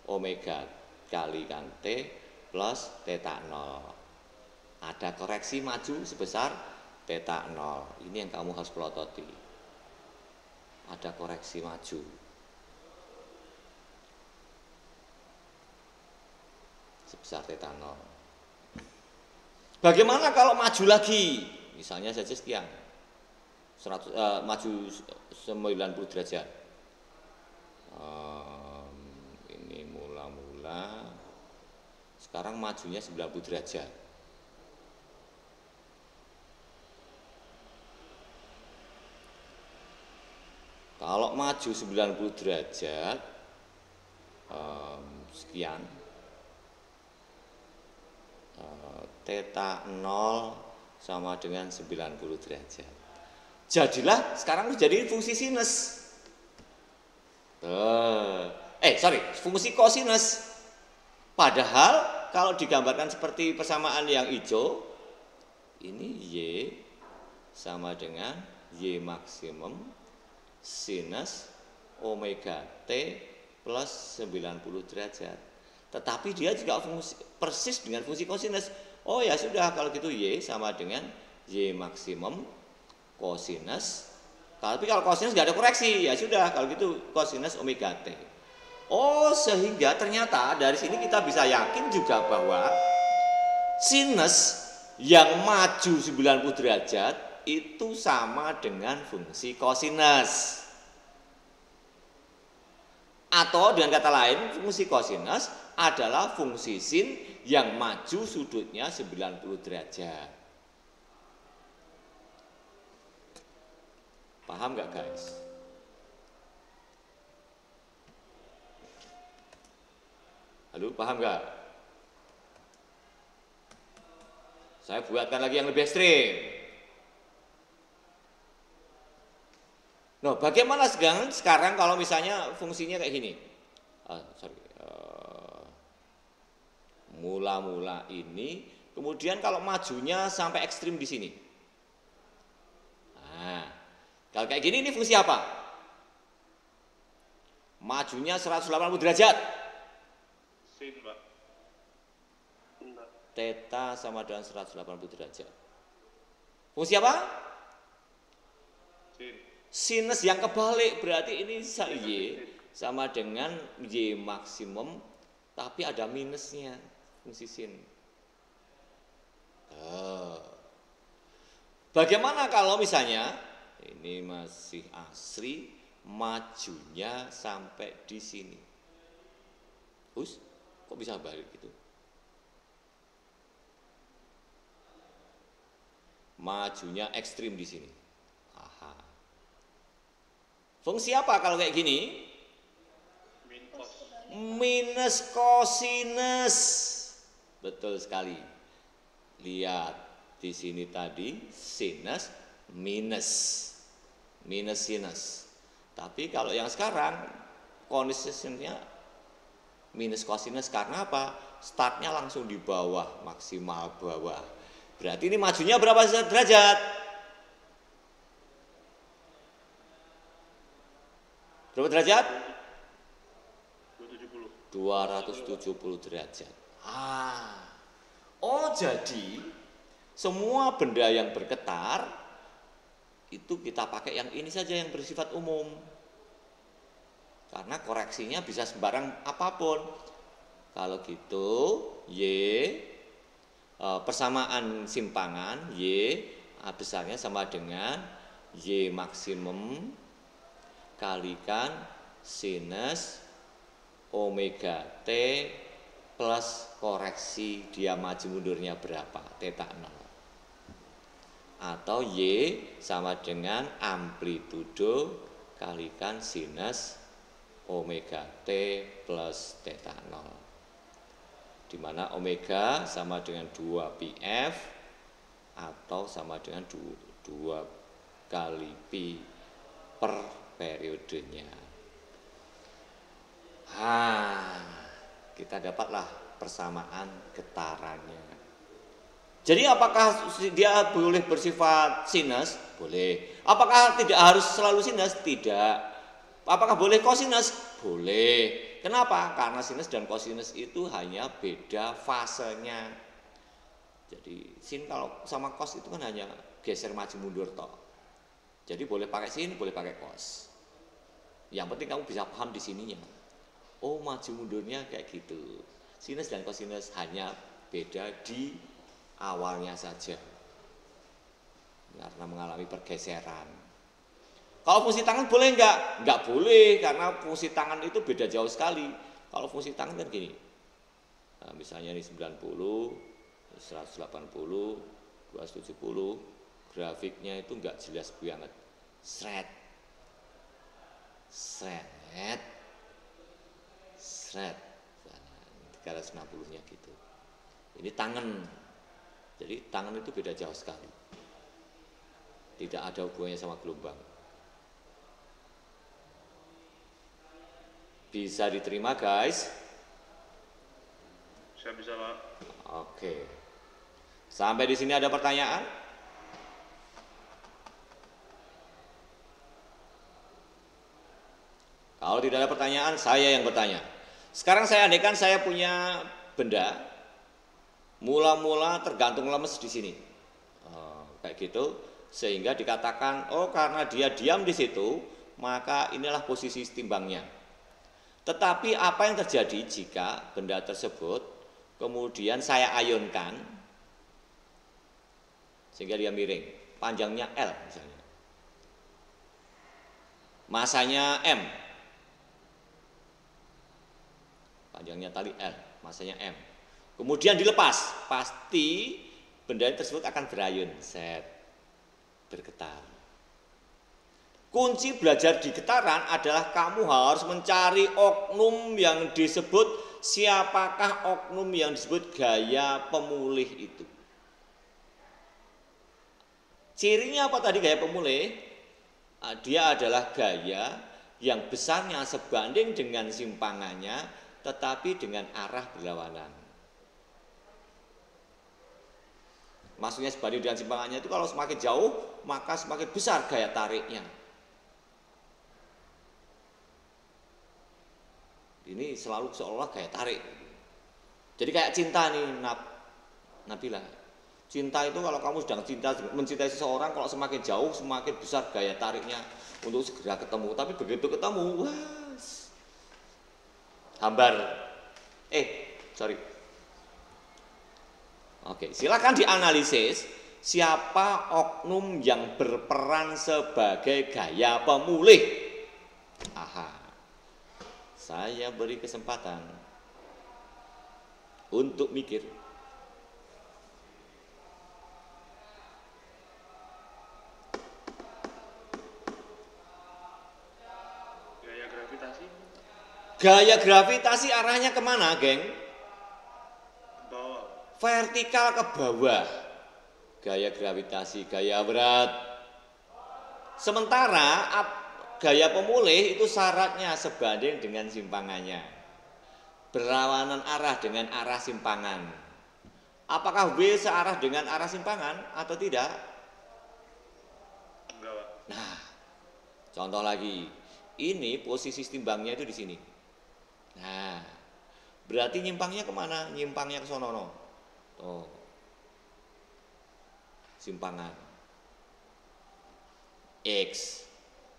S1: omega kalikan T plus theta 0. Ada koreksi maju sebesar theta 0. Ini yang kamu harus pelototi. Ada koreksi maju sebesar theta 0. Bagaimana kalau maju lagi? Misalnya saja sekian. Maju 90 derajat. Ini mula-mula. Sekarang majunya 90 derajat. Kalau maju 90 derajat sekian, theta 0 sama dengan 90 derajat. Jadilah sekarang jadi fungsi sinus. Fungsi kosinus. Padahal kalau digambarkan seperti persamaan yang hijau, ini Y sama dengan Y maksimum sinus omega T plus 90 derajat. Tetapi dia juga persis dengan fungsi kosinus. Oh ya sudah, kalau gitu Y sama dengan Y maksimum kosinus. Tapi kalau kosinus nggak ada koreksi, ya sudah, kalau gitu kosinus omega T. Oh, sehingga ternyata dari sini kita bisa yakin juga bahwa sinus yang maju 90 derajat itu sama dengan fungsi kosinus. Atau dengan kata lain, fungsi kosinus adalah fungsi sin yang maju sudutnya 90 derajat. Paham nggak guys? Halo, paham nggak? Saya buatkan lagi yang lebih ekstrim. Nah, bagaimana sekarang kalau misalnya fungsinya kayak gini? Mula-mula ini, kemudian kalau majunya sampai ekstrim di sini. Nah, kalau kayak gini ini fungsi apa? Majunya 180 derajat.
S2: Sin, Pak.
S1: Theta sama dengan 180 derajat. Fungsi apa?
S2: Sin.
S1: Sinus yang kebalik, berarti ini Y sama dengan Y maksimum, tapi ada minusnya, fungsi sin. Bagaimana kalau misalnya ini masih asli, majunya sampai di sini? Kok bisa balik gitu? Majunya ekstrim di sini. Fungsi apa kalau kayak gini? Minus kosinus. Betul sekali. Lihat di sini tadi sinus minus. Minus sinus. Tapi kalau yang sekarang kosinusnya minus kosinus karena apa? Startnya langsung di bawah, maksimal bawah. Berarti ini majunya berapa derajat? Berapa derajat? 270 derajat. Oh jadi semua benda yang bergetar itu kita pakai yang ini saja yang bersifat umum. Karena koreksinya bisa sembarang apapun. Kalau gitu Y persamaan simpangan Y besarnya sama dengan Y maksimum kalikan sinus omega T plus koreksi dia maju mundurnya berapa, theta 0. Atau Y sama dengan amplitudo kalikan sinus omega T plus theta 0. Di mana omega sama dengan 2 PF atau sama dengan 2 kali pi per periodenya. Kita dapatlah persamaan getarannya. Jadi apakah dia boleh bersifat sinus? Boleh. Apakah tidak harus selalu sinus? Tidak. Apakah boleh kosinus? Boleh. Kenapa? Karena sinus dan kosinus itu hanya beda fasenya. Jadi sin kalau sama kos itu kan hanya geser maju mundur toh. Jadi boleh pakai sin, boleh pakai kos. Yang penting kamu bisa paham di sininya. Oh, maju mundurnya kayak gitu. Sinus dan kosinus hanya beda di awalnya saja. Karena mengalami pergeseran. Kalau fungsi tangan boleh enggak? Enggak boleh, karena fungsi tangan itu beda jauh sekali. Kalau fungsi tangan kan gini. Nah, misalnya ini 90, 180, 270, grafiknya itu enggak jelas banget. Sret. 360-nya gitu. Ini tangan. Jadi tangan itu beda jauh sekali. Tidak ada hubungannya sama gelombang. Bisa diterima guys?
S2: Saya bisa Pak.
S1: Oke. Sampai di sini ada pertanyaan? Kalau tidak ada pertanyaan, saya yang bertanya. Sekarang saya andaikan saya punya benda, mula-mula tergantung lemes di sini, kayak gitu, sehingga dikatakan, oh karena dia diam di situ, maka inilah posisi timbangnya. Tetapi apa yang terjadi jika benda tersebut kemudian saya ayunkan, sehingga dia miring, panjangnya L misalnya, masanya M, panjangnya tali L, masanya M. Kemudian dilepas, pasti benda tersebut akan berayun, bergetar. Kunci belajar di getaran adalah kamu harus mencari oknum yang disebut, siapakah oknum yang disebut gaya pemulih itu. Cirinya apa tadi gaya pemulih? Dia adalah gaya yang besarnya sebanding dengan simpangannya, tetapi dengan arah berlawanan. Maksudnya sebanding dengan simpangannya itu kalau semakin jauh, maka semakin besar gaya tariknya. Ini selalu seolah gaya tarik. Jadi kayak cinta nih, Nabila. Cinta itu kalau kamu sedang mencintai seseorang, kalau semakin jauh semakin besar gaya tariknya untuk segera ketemu. Tapi begitu ketemu, hambar. Oke, silakan dianalisis siapa oknum yang berperan sebagai gaya pemulih. Saya beri kesempatan untuk mikir.
S2: Gaya gravitasi.
S1: Gaya gravitasi arahnya kemana, geng?
S2: Bawah.
S1: Vertikal ke bawah. Gaya gravitasi, gaya berat. Sementara gaya pemulih itu syaratnya sebanding dengan simpangannya. Berlawanan arah dengan arah simpangan. Apakah W searah dengan arah simpangan atau tidak?
S2: Enggak, Pak.
S1: Nah, contoh lagi. Ini posisi timbangnya itu di sini. Nah, Berarti nyimpangnya kemana? Nyimpangnya ke sono. Oh, simpangan X,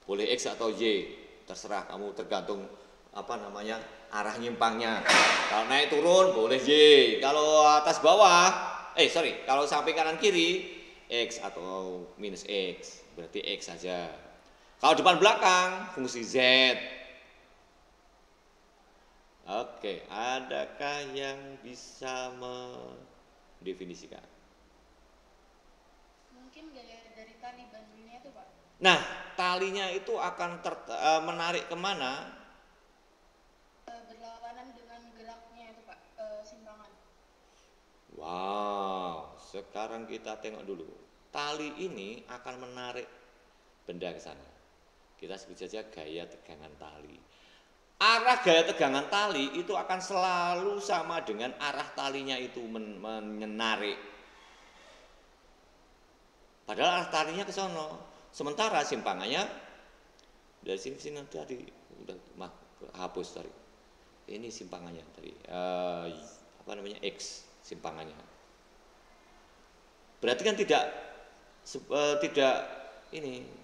S1: boleh X atau Y, terserah kamu, tergantung apa namanya arah nyimpangnya. Kalau naik turun boleh Y, kalau atas bawah, kalau samping kanan kiri X atau minus X, berarti X saja. Kalau depan belakang fungsi Z. Oke, adakah yang bisa mendefinisikan?
S9: Mungkin gaya dari tali bantunya itu, Pak.
S1: Nah, talinya itu akan menarik kemana?
S9: Berlawanan dengan geraknya itu, Pak, simpangan.
S1: Wow, sekarang kita tengok dulu. Tali ini akan menarik benda ke sana. Kita sebut saja gaya tegangan tali. Arah gaya tegangan tali itu akan selalu sama dengan arah talinya itu menarik. Padahal arah talinya ke sono. Sementara simpangannya dari sini tadi udah hapus tadi. Ini simpangannya tadi X simpangannya. Berarti kan tidak ini.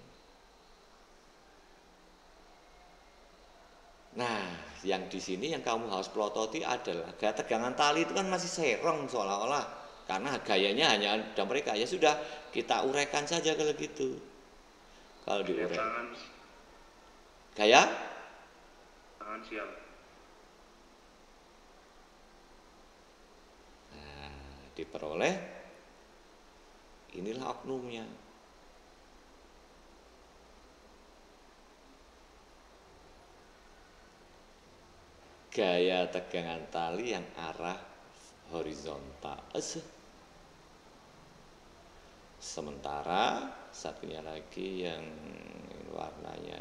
S1: Nah, yang di sini yang kamu harus pelototi adalah gaya tegangan tali itu kan masih serong seolah-olah, karena gayanya hanya ada mereka. Ya sudah, kita uraikan saja kalau gitu. Kalau diuraikan. Gaya?
S2: Tangan siang.
S1: Nah, diperoleh. Inilah oknumnya. Gaya tegangan tali yang arah horizontal. Sementara satunya lagi yang warnanya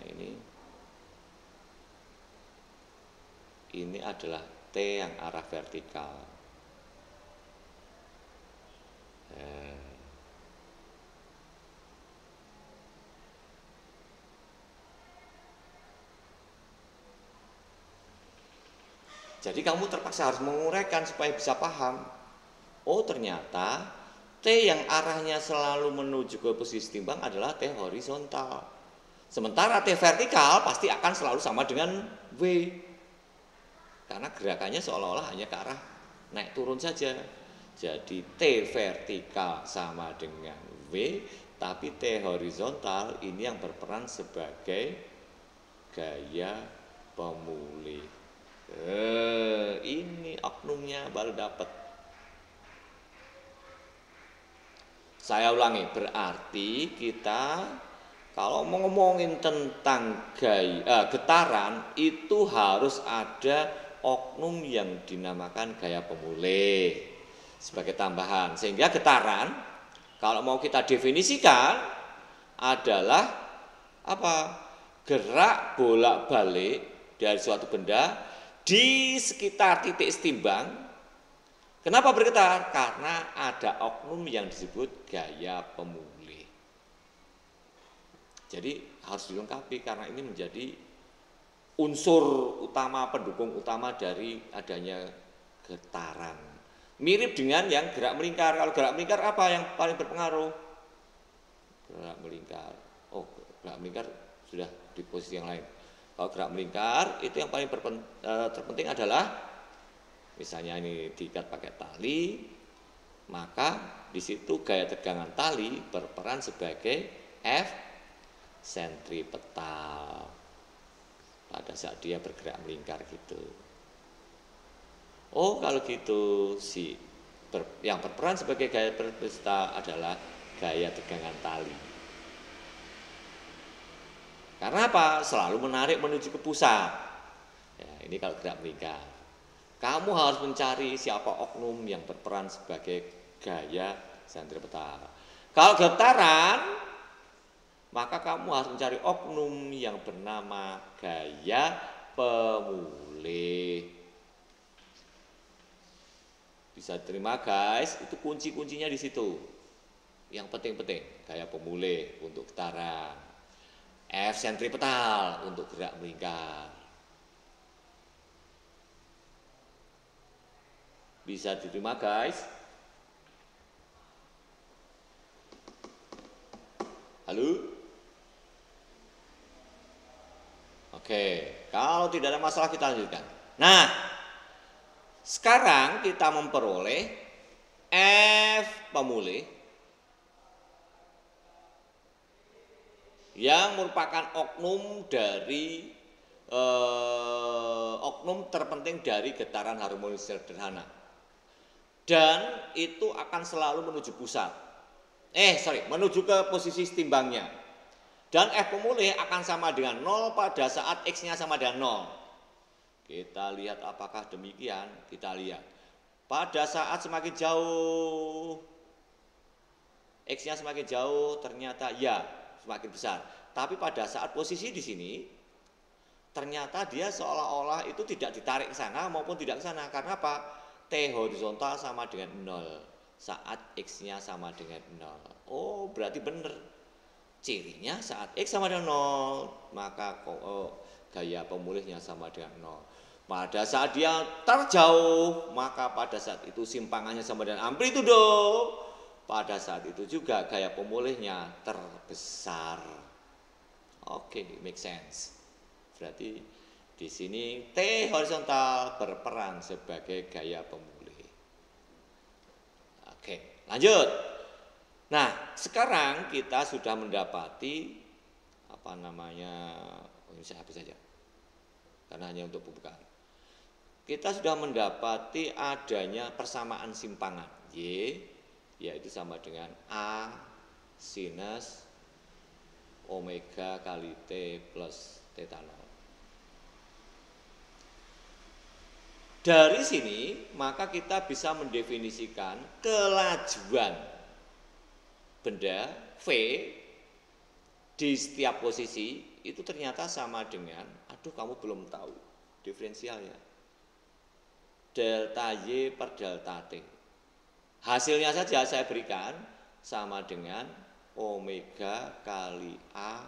S1: ini adalah T yang arah vertikal. Jadi kamu terpaksa harus menguraikan supaya bisa paham. Oh, ternyata T yang arahnya selalu menuju ke posisi timbang adalah T horizontal. Sementara T vertikal pasti akan selalu sama dengan W. Karena gerakannya seolah-olah hanya ke arah naik turun saja. Jadi T vertikal sama dengan W, tapi T horizontal ini yang berperan sebagai gaya pemulih. Ini oknumnya baru dapat. Saya ulangi, berarti kita kalau mau ngomongin tentang getaran itu harus ada oknum yang dinamakan gaya pemulih sebagai tambahan. Sehingga getaran kalau mau kita definisikan adalah apa? Gerak bolak-balik dari suatu benda di sekitar titik setimbang. Kenapa bergetar? Karena ada oknum yang disebut gaya pemulih. Jadi harus dilengkapi karena ini menjadi unsur utama, pendukung utama dari adanya getaran. Mirip dengan yang gerak melingkar. Kalau gerak melingkar apa yang paling berpengaruh? Gerak melingkar. Oh, gerak melingkar sudah di posisi yang lain. Kalau gerak melingkar itu yang paling terpenting adalah misalnya ini diikat pakai tali, maka di situ gaya tegangan tali berperan sebagai F sentripetal pada saat dia bergerak melingkar gitu. Oh, kalau gitu yang berperan sebagai gaya sentripetal adalah gaya tegangan tali. Karena apa? Selalu menarik menuju ke pusat. Ya, ini kalau gerak melingkar. Kamu harus mencari siapa oknum yang berperan sebagai gaya sentripetal. Kalau getaran, maka kamu harus mencari oknum yang bernama gaya pemulih. Bisa terima guys, itu kunci-kuncinya di situ. Yang penting-penting, gaya pemulih untuk getaran. F sentripetal untuk gerak melingkar. Bisa diterima guys? Halo? Oke, kalau tidak ada masalah kita lanjutkan. Nah, sekarang kita memperoleh F pemulih yang merupakan oknum dari oknum terpenting dari getaran harmonis sederhana, dan itu akan selalu menuju pusat. Menuju ke posisi timbangnya. Dan F pemulih akan sama dengan 0 pada saat X-nya sama dengan 0. Kita lihat apakah demikian? Kita lihat. Pada saat semakin jauh, X-nya semakin jauh, ternyata ya semakin besar. Tapi pada saat posisi di sini, ternyata dia seolah-olah itu tidak ditarik ke sana maupun tidak ke sana. Karena apa? T horizontal sama dengan 0 saat X-nya sama dengan 0. Oh, berarti benar. Cirinya saat X sama dengan 0, maka gaya pemulihnya sama dengan 0. Pada saat dia terjauh, maka pada saat itu simpangannya sama dengan amplitudo. Pada saat itu juga gaya pemulihnya terbesar. Oke, make sense. Berarti di sini T horizontal berperan sebagai gaya pemulih. Oke, lanjut. Nah, sekarang kita sudah mendapati ini saya hapus saja karena hanya untuk pembukaan. Kita sudah mendapati adanya persamaan simpangan Y, yaitu sama dengan A sinus omega kali T plus theta 0. Dari sini maka kita bisa mendefinisikan kelajuan benda V di setiap posisi itu ternyata sama dengan, kamu belum tahu diferensialnya, delta Y per delta T. Hasilnya saja saya berikan sama dengan omega kali A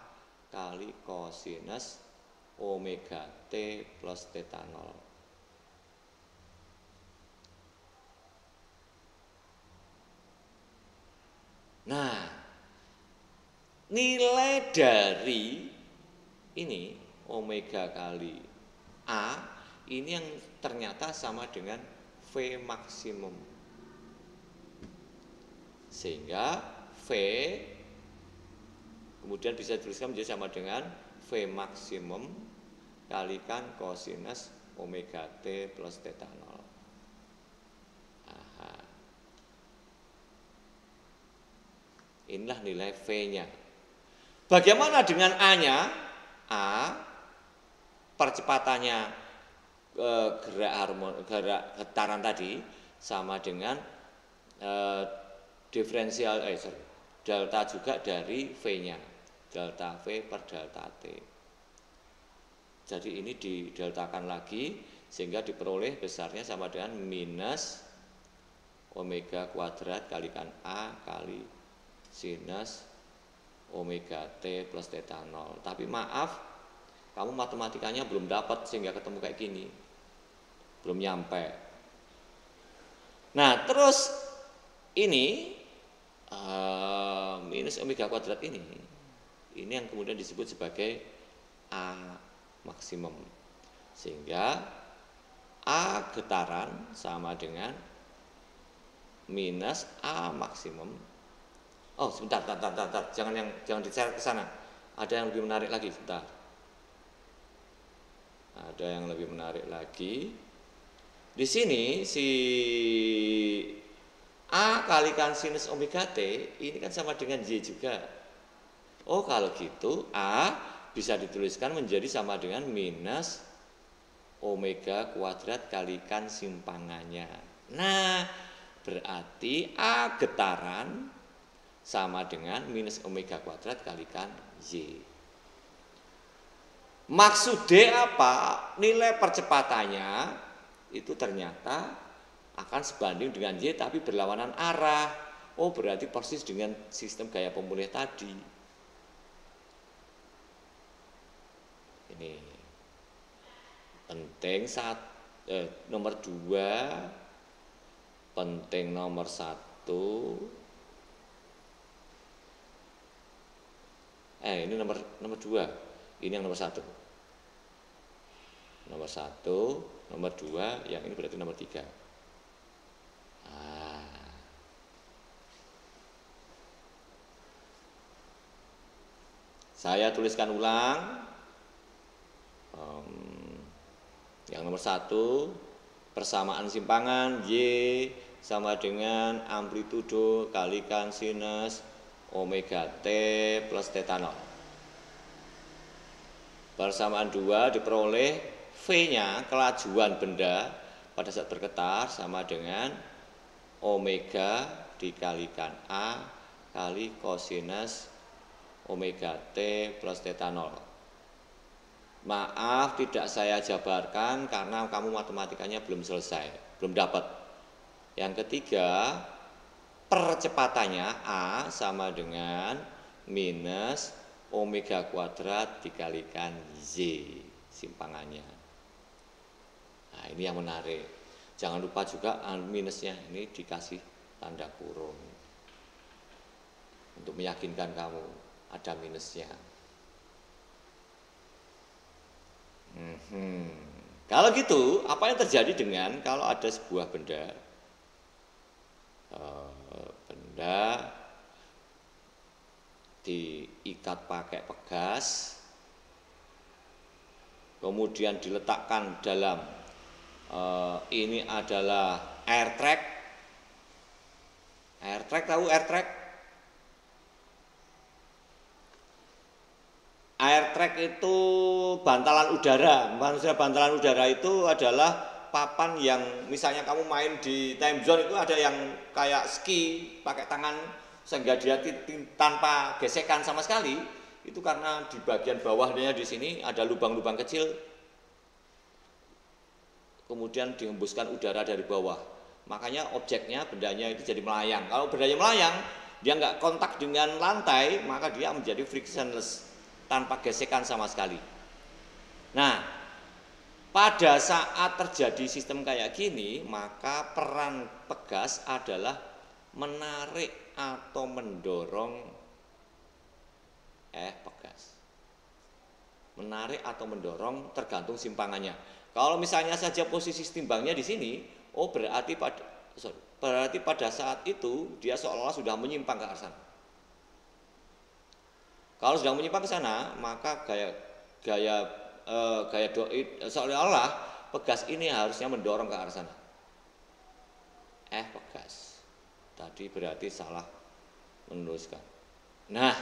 S1: kali kosinus omega T plus theta 0. Nah, nilai dari ini omega kali A ini yang ternyata sama dengan V maksimum. Sehingga V kemudian bisa dituliskan menjadi sama dengan V maksimum kalikan kosinus omega T plus theta 0. Inilah nilai V-nya. Bagaimana dengan A-nya? A, percepatannya gerak getaran tadi sama dengan delta juga dari V-nya. Delta V per delta T. Jadi ini dideltakan lagi sehingga diperoleh besarnya sama dengan minus omega kuadrat kalikan A kali sinus omega T plus theta 0. Tapi maaf, kamu matematikanya belum dapat sehingga ketemu kayak gini. Belum nyampe. Nah, terus ini minus omega kuadrat ini yang kemudian disebut sebagai A maksimum. Sehingga A getaran sama dengan minus A maksimum. Oh, sebentar. Jangan diseret ke sana. Ada yang lebih menarik lagi, sebentar. Ada yang lebih menarik lagi. Di sini si A kalikan sinus omega T ini kan sama dengan Y juga. Oh, kalau gitu A bisa dituliskan menjadi sama dengan minus omega kuadrat kalikan simpangannya. Nah, berarti A getaran sama dengan minus omega kuadrat kalikan Y. Maksudnya apa? Nilai percepatannya itu ternyata akan sebanding dengan Y tapi berlawanan arah. Oh, berarti persis dengan sistem gaya pemulih tadi. Ini penting nomor 2 penting nomor 1. Ini nomor 2. Ini yang nomor 1. Nomor 1, nomor 2, yang ini berarti nomor 3. Saya tuliskan ulang. Yang nomor 1, persamaan simpangan Y sama dengan amplitudo kalikan sinus omega T plus theta 0. Persamaan 2 diperoleh V-nya, kelajuan benda pada saat bergetar, sama dengan omega dikalikan A kali kosinus omega T plus theta 0. Maaf, tidak saya jabarkan karena kamu matematikanya belum selesai, belum dapat. Yang ketiga, percepatannya A sama dengan minus omega kuadrat dikalikan Z simpangannya. Nah, ini yang menarik. Jangan lupa juga minusnya ini dikasih tanda kurung untuk meyakinkan kamu ada minusnya. Kalau gitu, apa yang terjadi dengan kalau ada sebuah benda diikat pakai pegas, kemudian diletakkan dalam ini adalah air track. Air track, tahu air track? Air track itu bantalan udara. Maksudnya bantalan udara itu adalah papan yang misalnya kamu main di time zone itu ada yang kayak ski pakai tangan sehingga dia tanpa gesekan sama sekali. Itu karena di bagian bawahnya di sini ada lubang-lubang kecil, kemudian dihembuskan udara dari bawah. Makanya objeknya, bendanya itu jadi melayang. Kalau bendanya melayang, dia nggak kontak dengan lantai, maka dia menjadi frictionless, tanpa gesekan sama sekali. Nah, pada saat terjadi sistem kayak gini, maka peran pegas adalah menarik atau mendorong pegas. Menarik atau mendorong tergantung simpangannya. Kalau misalnya saja posisi timbangnya di sini, berarti pada saat itu dia seolah-olah sudah menyimpang ke arah sana. Kalau sedang menyimpang ke sana, maka gaya seolah-olah pegas ini harusnya mendorong ke arah sana. Pegas. Tadi berarti salah menuliskan. Nah,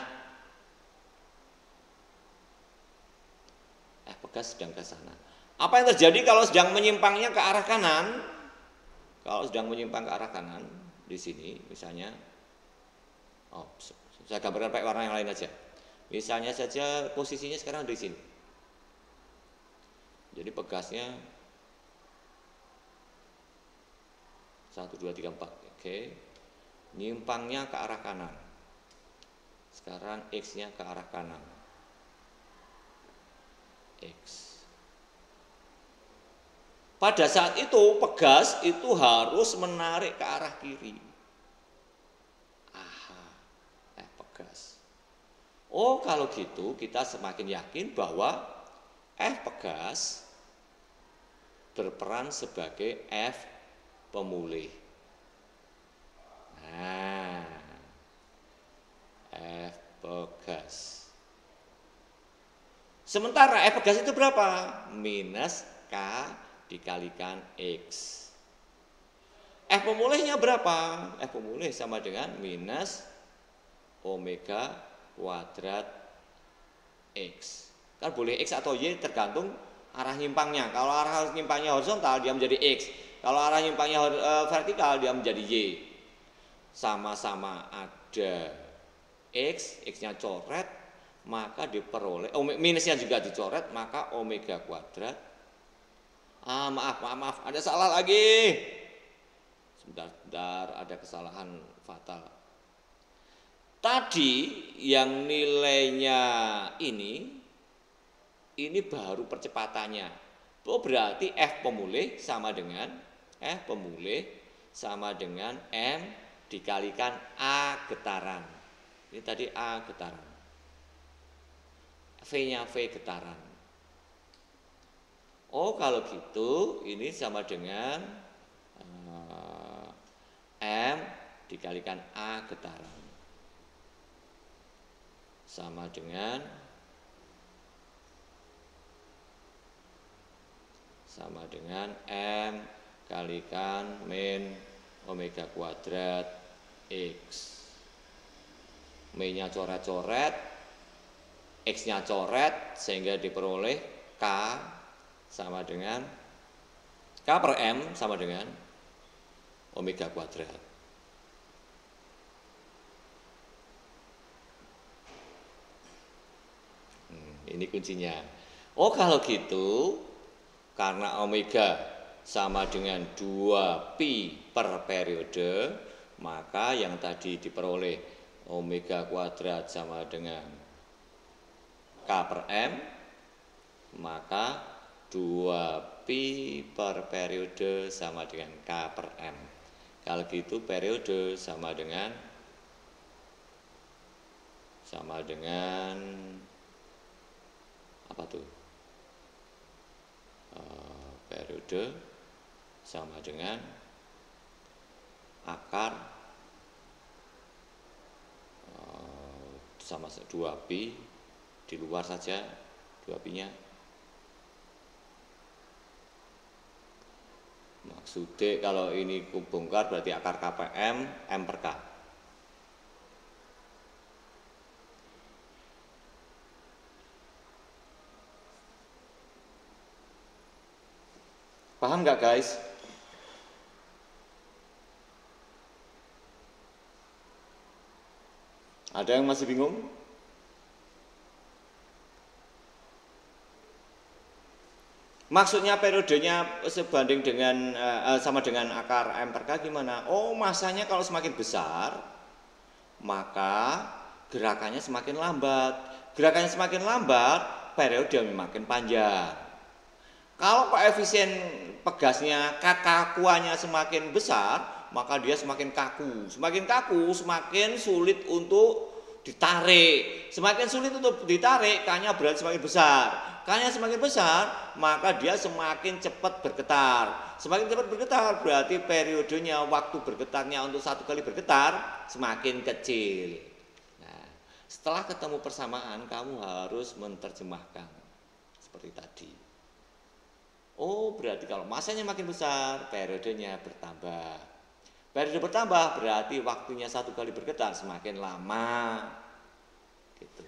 S1: pegas sedang ke sana. Apa yang terjadi kalau sedang menyimpangnya ke arah kanan? Kalau sedang menyimpang ke arah kanan di sini, misalnya, saya gambarkan pakai warna yang lain aja. Misalnya saja posisinya sekarang di sini. Jadi pegasnya 1, 2, 3, 4. Oke. Nyimpangnya ke arah kanan. Sekarang X-nya ke arah kanan. X. Pada saat itu pegas itu harus menarik ke arah kiri. Pegas. Kalau gitu kita semakin yakin bahwa pegas berperan sebagai pemulih. Nah, pegas. Sementara pegas itu berapa? Minus K dikalikan X. Pemulihnya berapa? Pemulih sama dengan minus omega kuadrat X. Kan boleh X atau Y tergantung arah nyimpangnya. Kalau arah nyimpangnya horizontal dia menjadi X. Kalau arah nyimpangnya vertikal dia menjadi Y. Sama-sama ada X, X-nya coret, maka diperoleh minusnya juga dicoret, maka omega kuadrat. Maaf, ada salah lagi. Sebentar, ada kesalahan fatal. Tadi yang nilainya ini baru percepatannya. Berarti F pemulih sama dengan F pemulih sama dengan M dikalikan A getaran. Ini tadi A getaran. V-nya V getaran. Oh, kalau gitu ini sama dengan M dikalikan A getaran. Sama dengan M kalikan min omega kuadrat X. M-nya coret-coret, X-nya coret, sehingga diperoleh K sama dengan K per M sama dengan omega kuadrat. Ini kuncinya. Oh, kalau gitu, karena omega sama dengan 2pi per periode, maka yang tadi diperoleh omega kuadrat sama dengan K per M, maka 2pi per periode sama dengan K per M. Kalau gitu periode sama dengan apa tuh? Periode sama dengan akar sama 2pi, di luar saja 2pi-nya. Maksudnya kalau ini kubongkar berarti akar KPM M per K. Paham nggak guys? Ada yang masih bingung? Maksudnya periodenya sebanding dengan sama dengan akar M per K gimana? Oh, masanya kalau semakin besar, maka gerakannya semakin lambat. Gerakannya semakin lambat, periode makin panjang. Kalau koefisien pegasnya, kekakuannya semakin besar, maka dia semakin kaku. Semakin kaku, semakin sulit untuk ditarik. Semakin sulit untuk ditarik, K-nya berarti semakin besar. K-nya semakin besar, maka dia semakin cepat bergetar. Semakin cepat bergetar, berarti periodenya, waktu bergetarnya untuk 1 kali bergetar semakin kecil. Nah, setelah ketemu persamaan, kamu harus menerjemahkan seperti tadi. Oh, berarti kalau masanya makin besar, periodenya bertambah. Periode bertambah berarti waktunya 1 kali bergetar semakin lama. Gitu.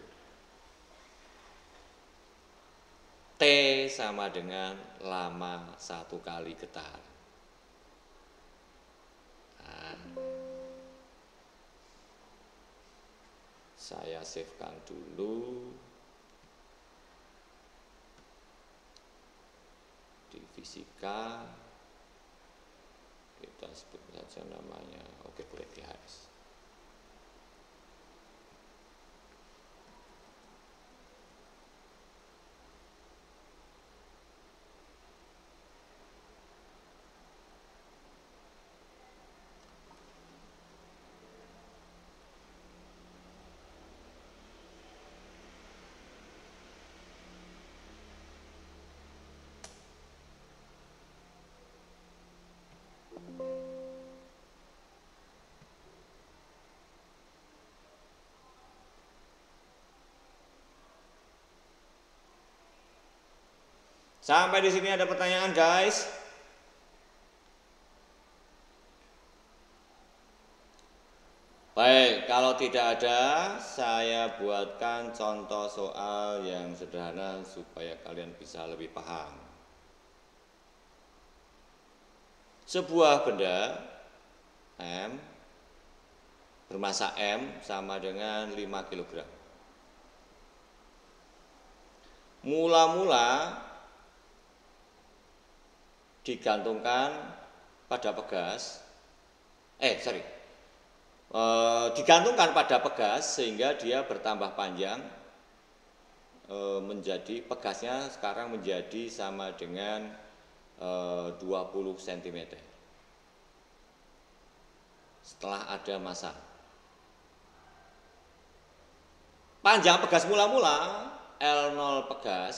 S1: T sama dengan lama 1 kali getar. Nah, saya save-kan dulu. Di fisika kita sebut saja namanya, oke, boleh dihapus. Sampai di sini ada pertanyaan, guys? Baik, kalau tidak ada, saya buatkan contoh soal yang sederhana supaya kalian bisa lebih paham. Sebuah benda M bermassa M sama dengan 5 kg. Mula-mula digantungkan pada pegas, digantungkan pada pegas sehingga dia bertambah panjang, menjadi pegasnya sekarang menjadi sama dengan 20 cm. setelah ada masa. Panjang pegas mula-mula L0 pegas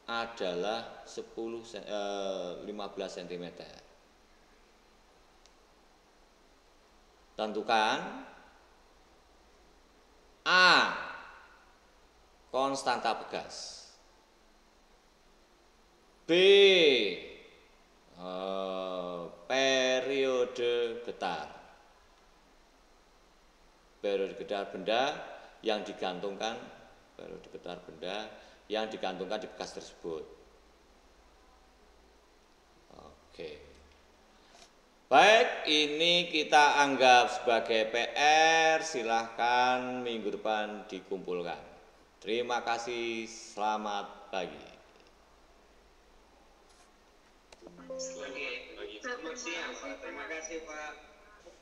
S1: adalah 15 cm. Tentukan A konstanta pegas, B periode getar. Periode getar benda yang digantungkan, periode getar benda yang digantungkan di bekas tersebut. Oke. Baik, ini kita anggap sebagai PR, silahkan minggu depan dikumpulkan. Terima kasih, selamat pagi.
S3: Selamat siang Pak, terima kasih Pak.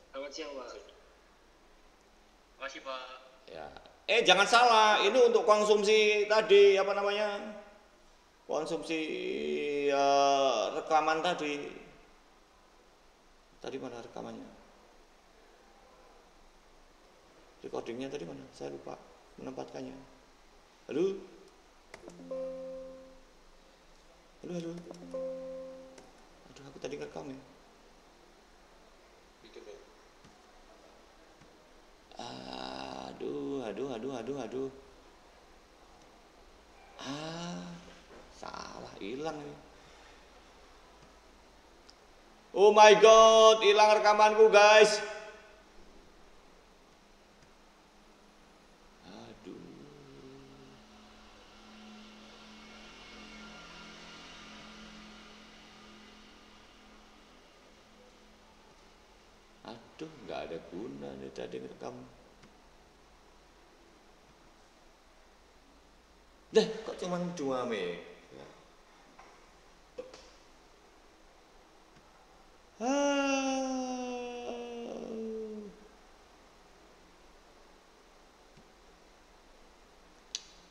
S3: Selamat siang Pak. Terima kasih Pak.
S1: Ya. Jangan salah, ini untuk konsumsi tadi apa namanya? Konsumsi rekaman tadi. Tadi mana rekamannya? Recordingnya tadi mana? Saya lupa menempatkannya. Halo? Halo? Aduh, aku tadi ngerekam ya. Aduh. Salah, hilang ini. Oh my god, hilang rekamanku guys. Aduh, nggak ada guna nih tadi ngerekam. Kok cuma 2 meg?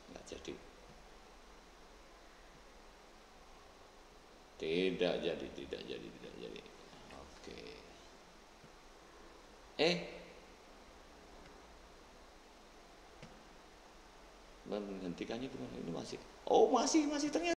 S1: Nggak jadi. Tidak jadi. Oke. Menghentikannya gimana? Ini masih. Oh, masih ternyata.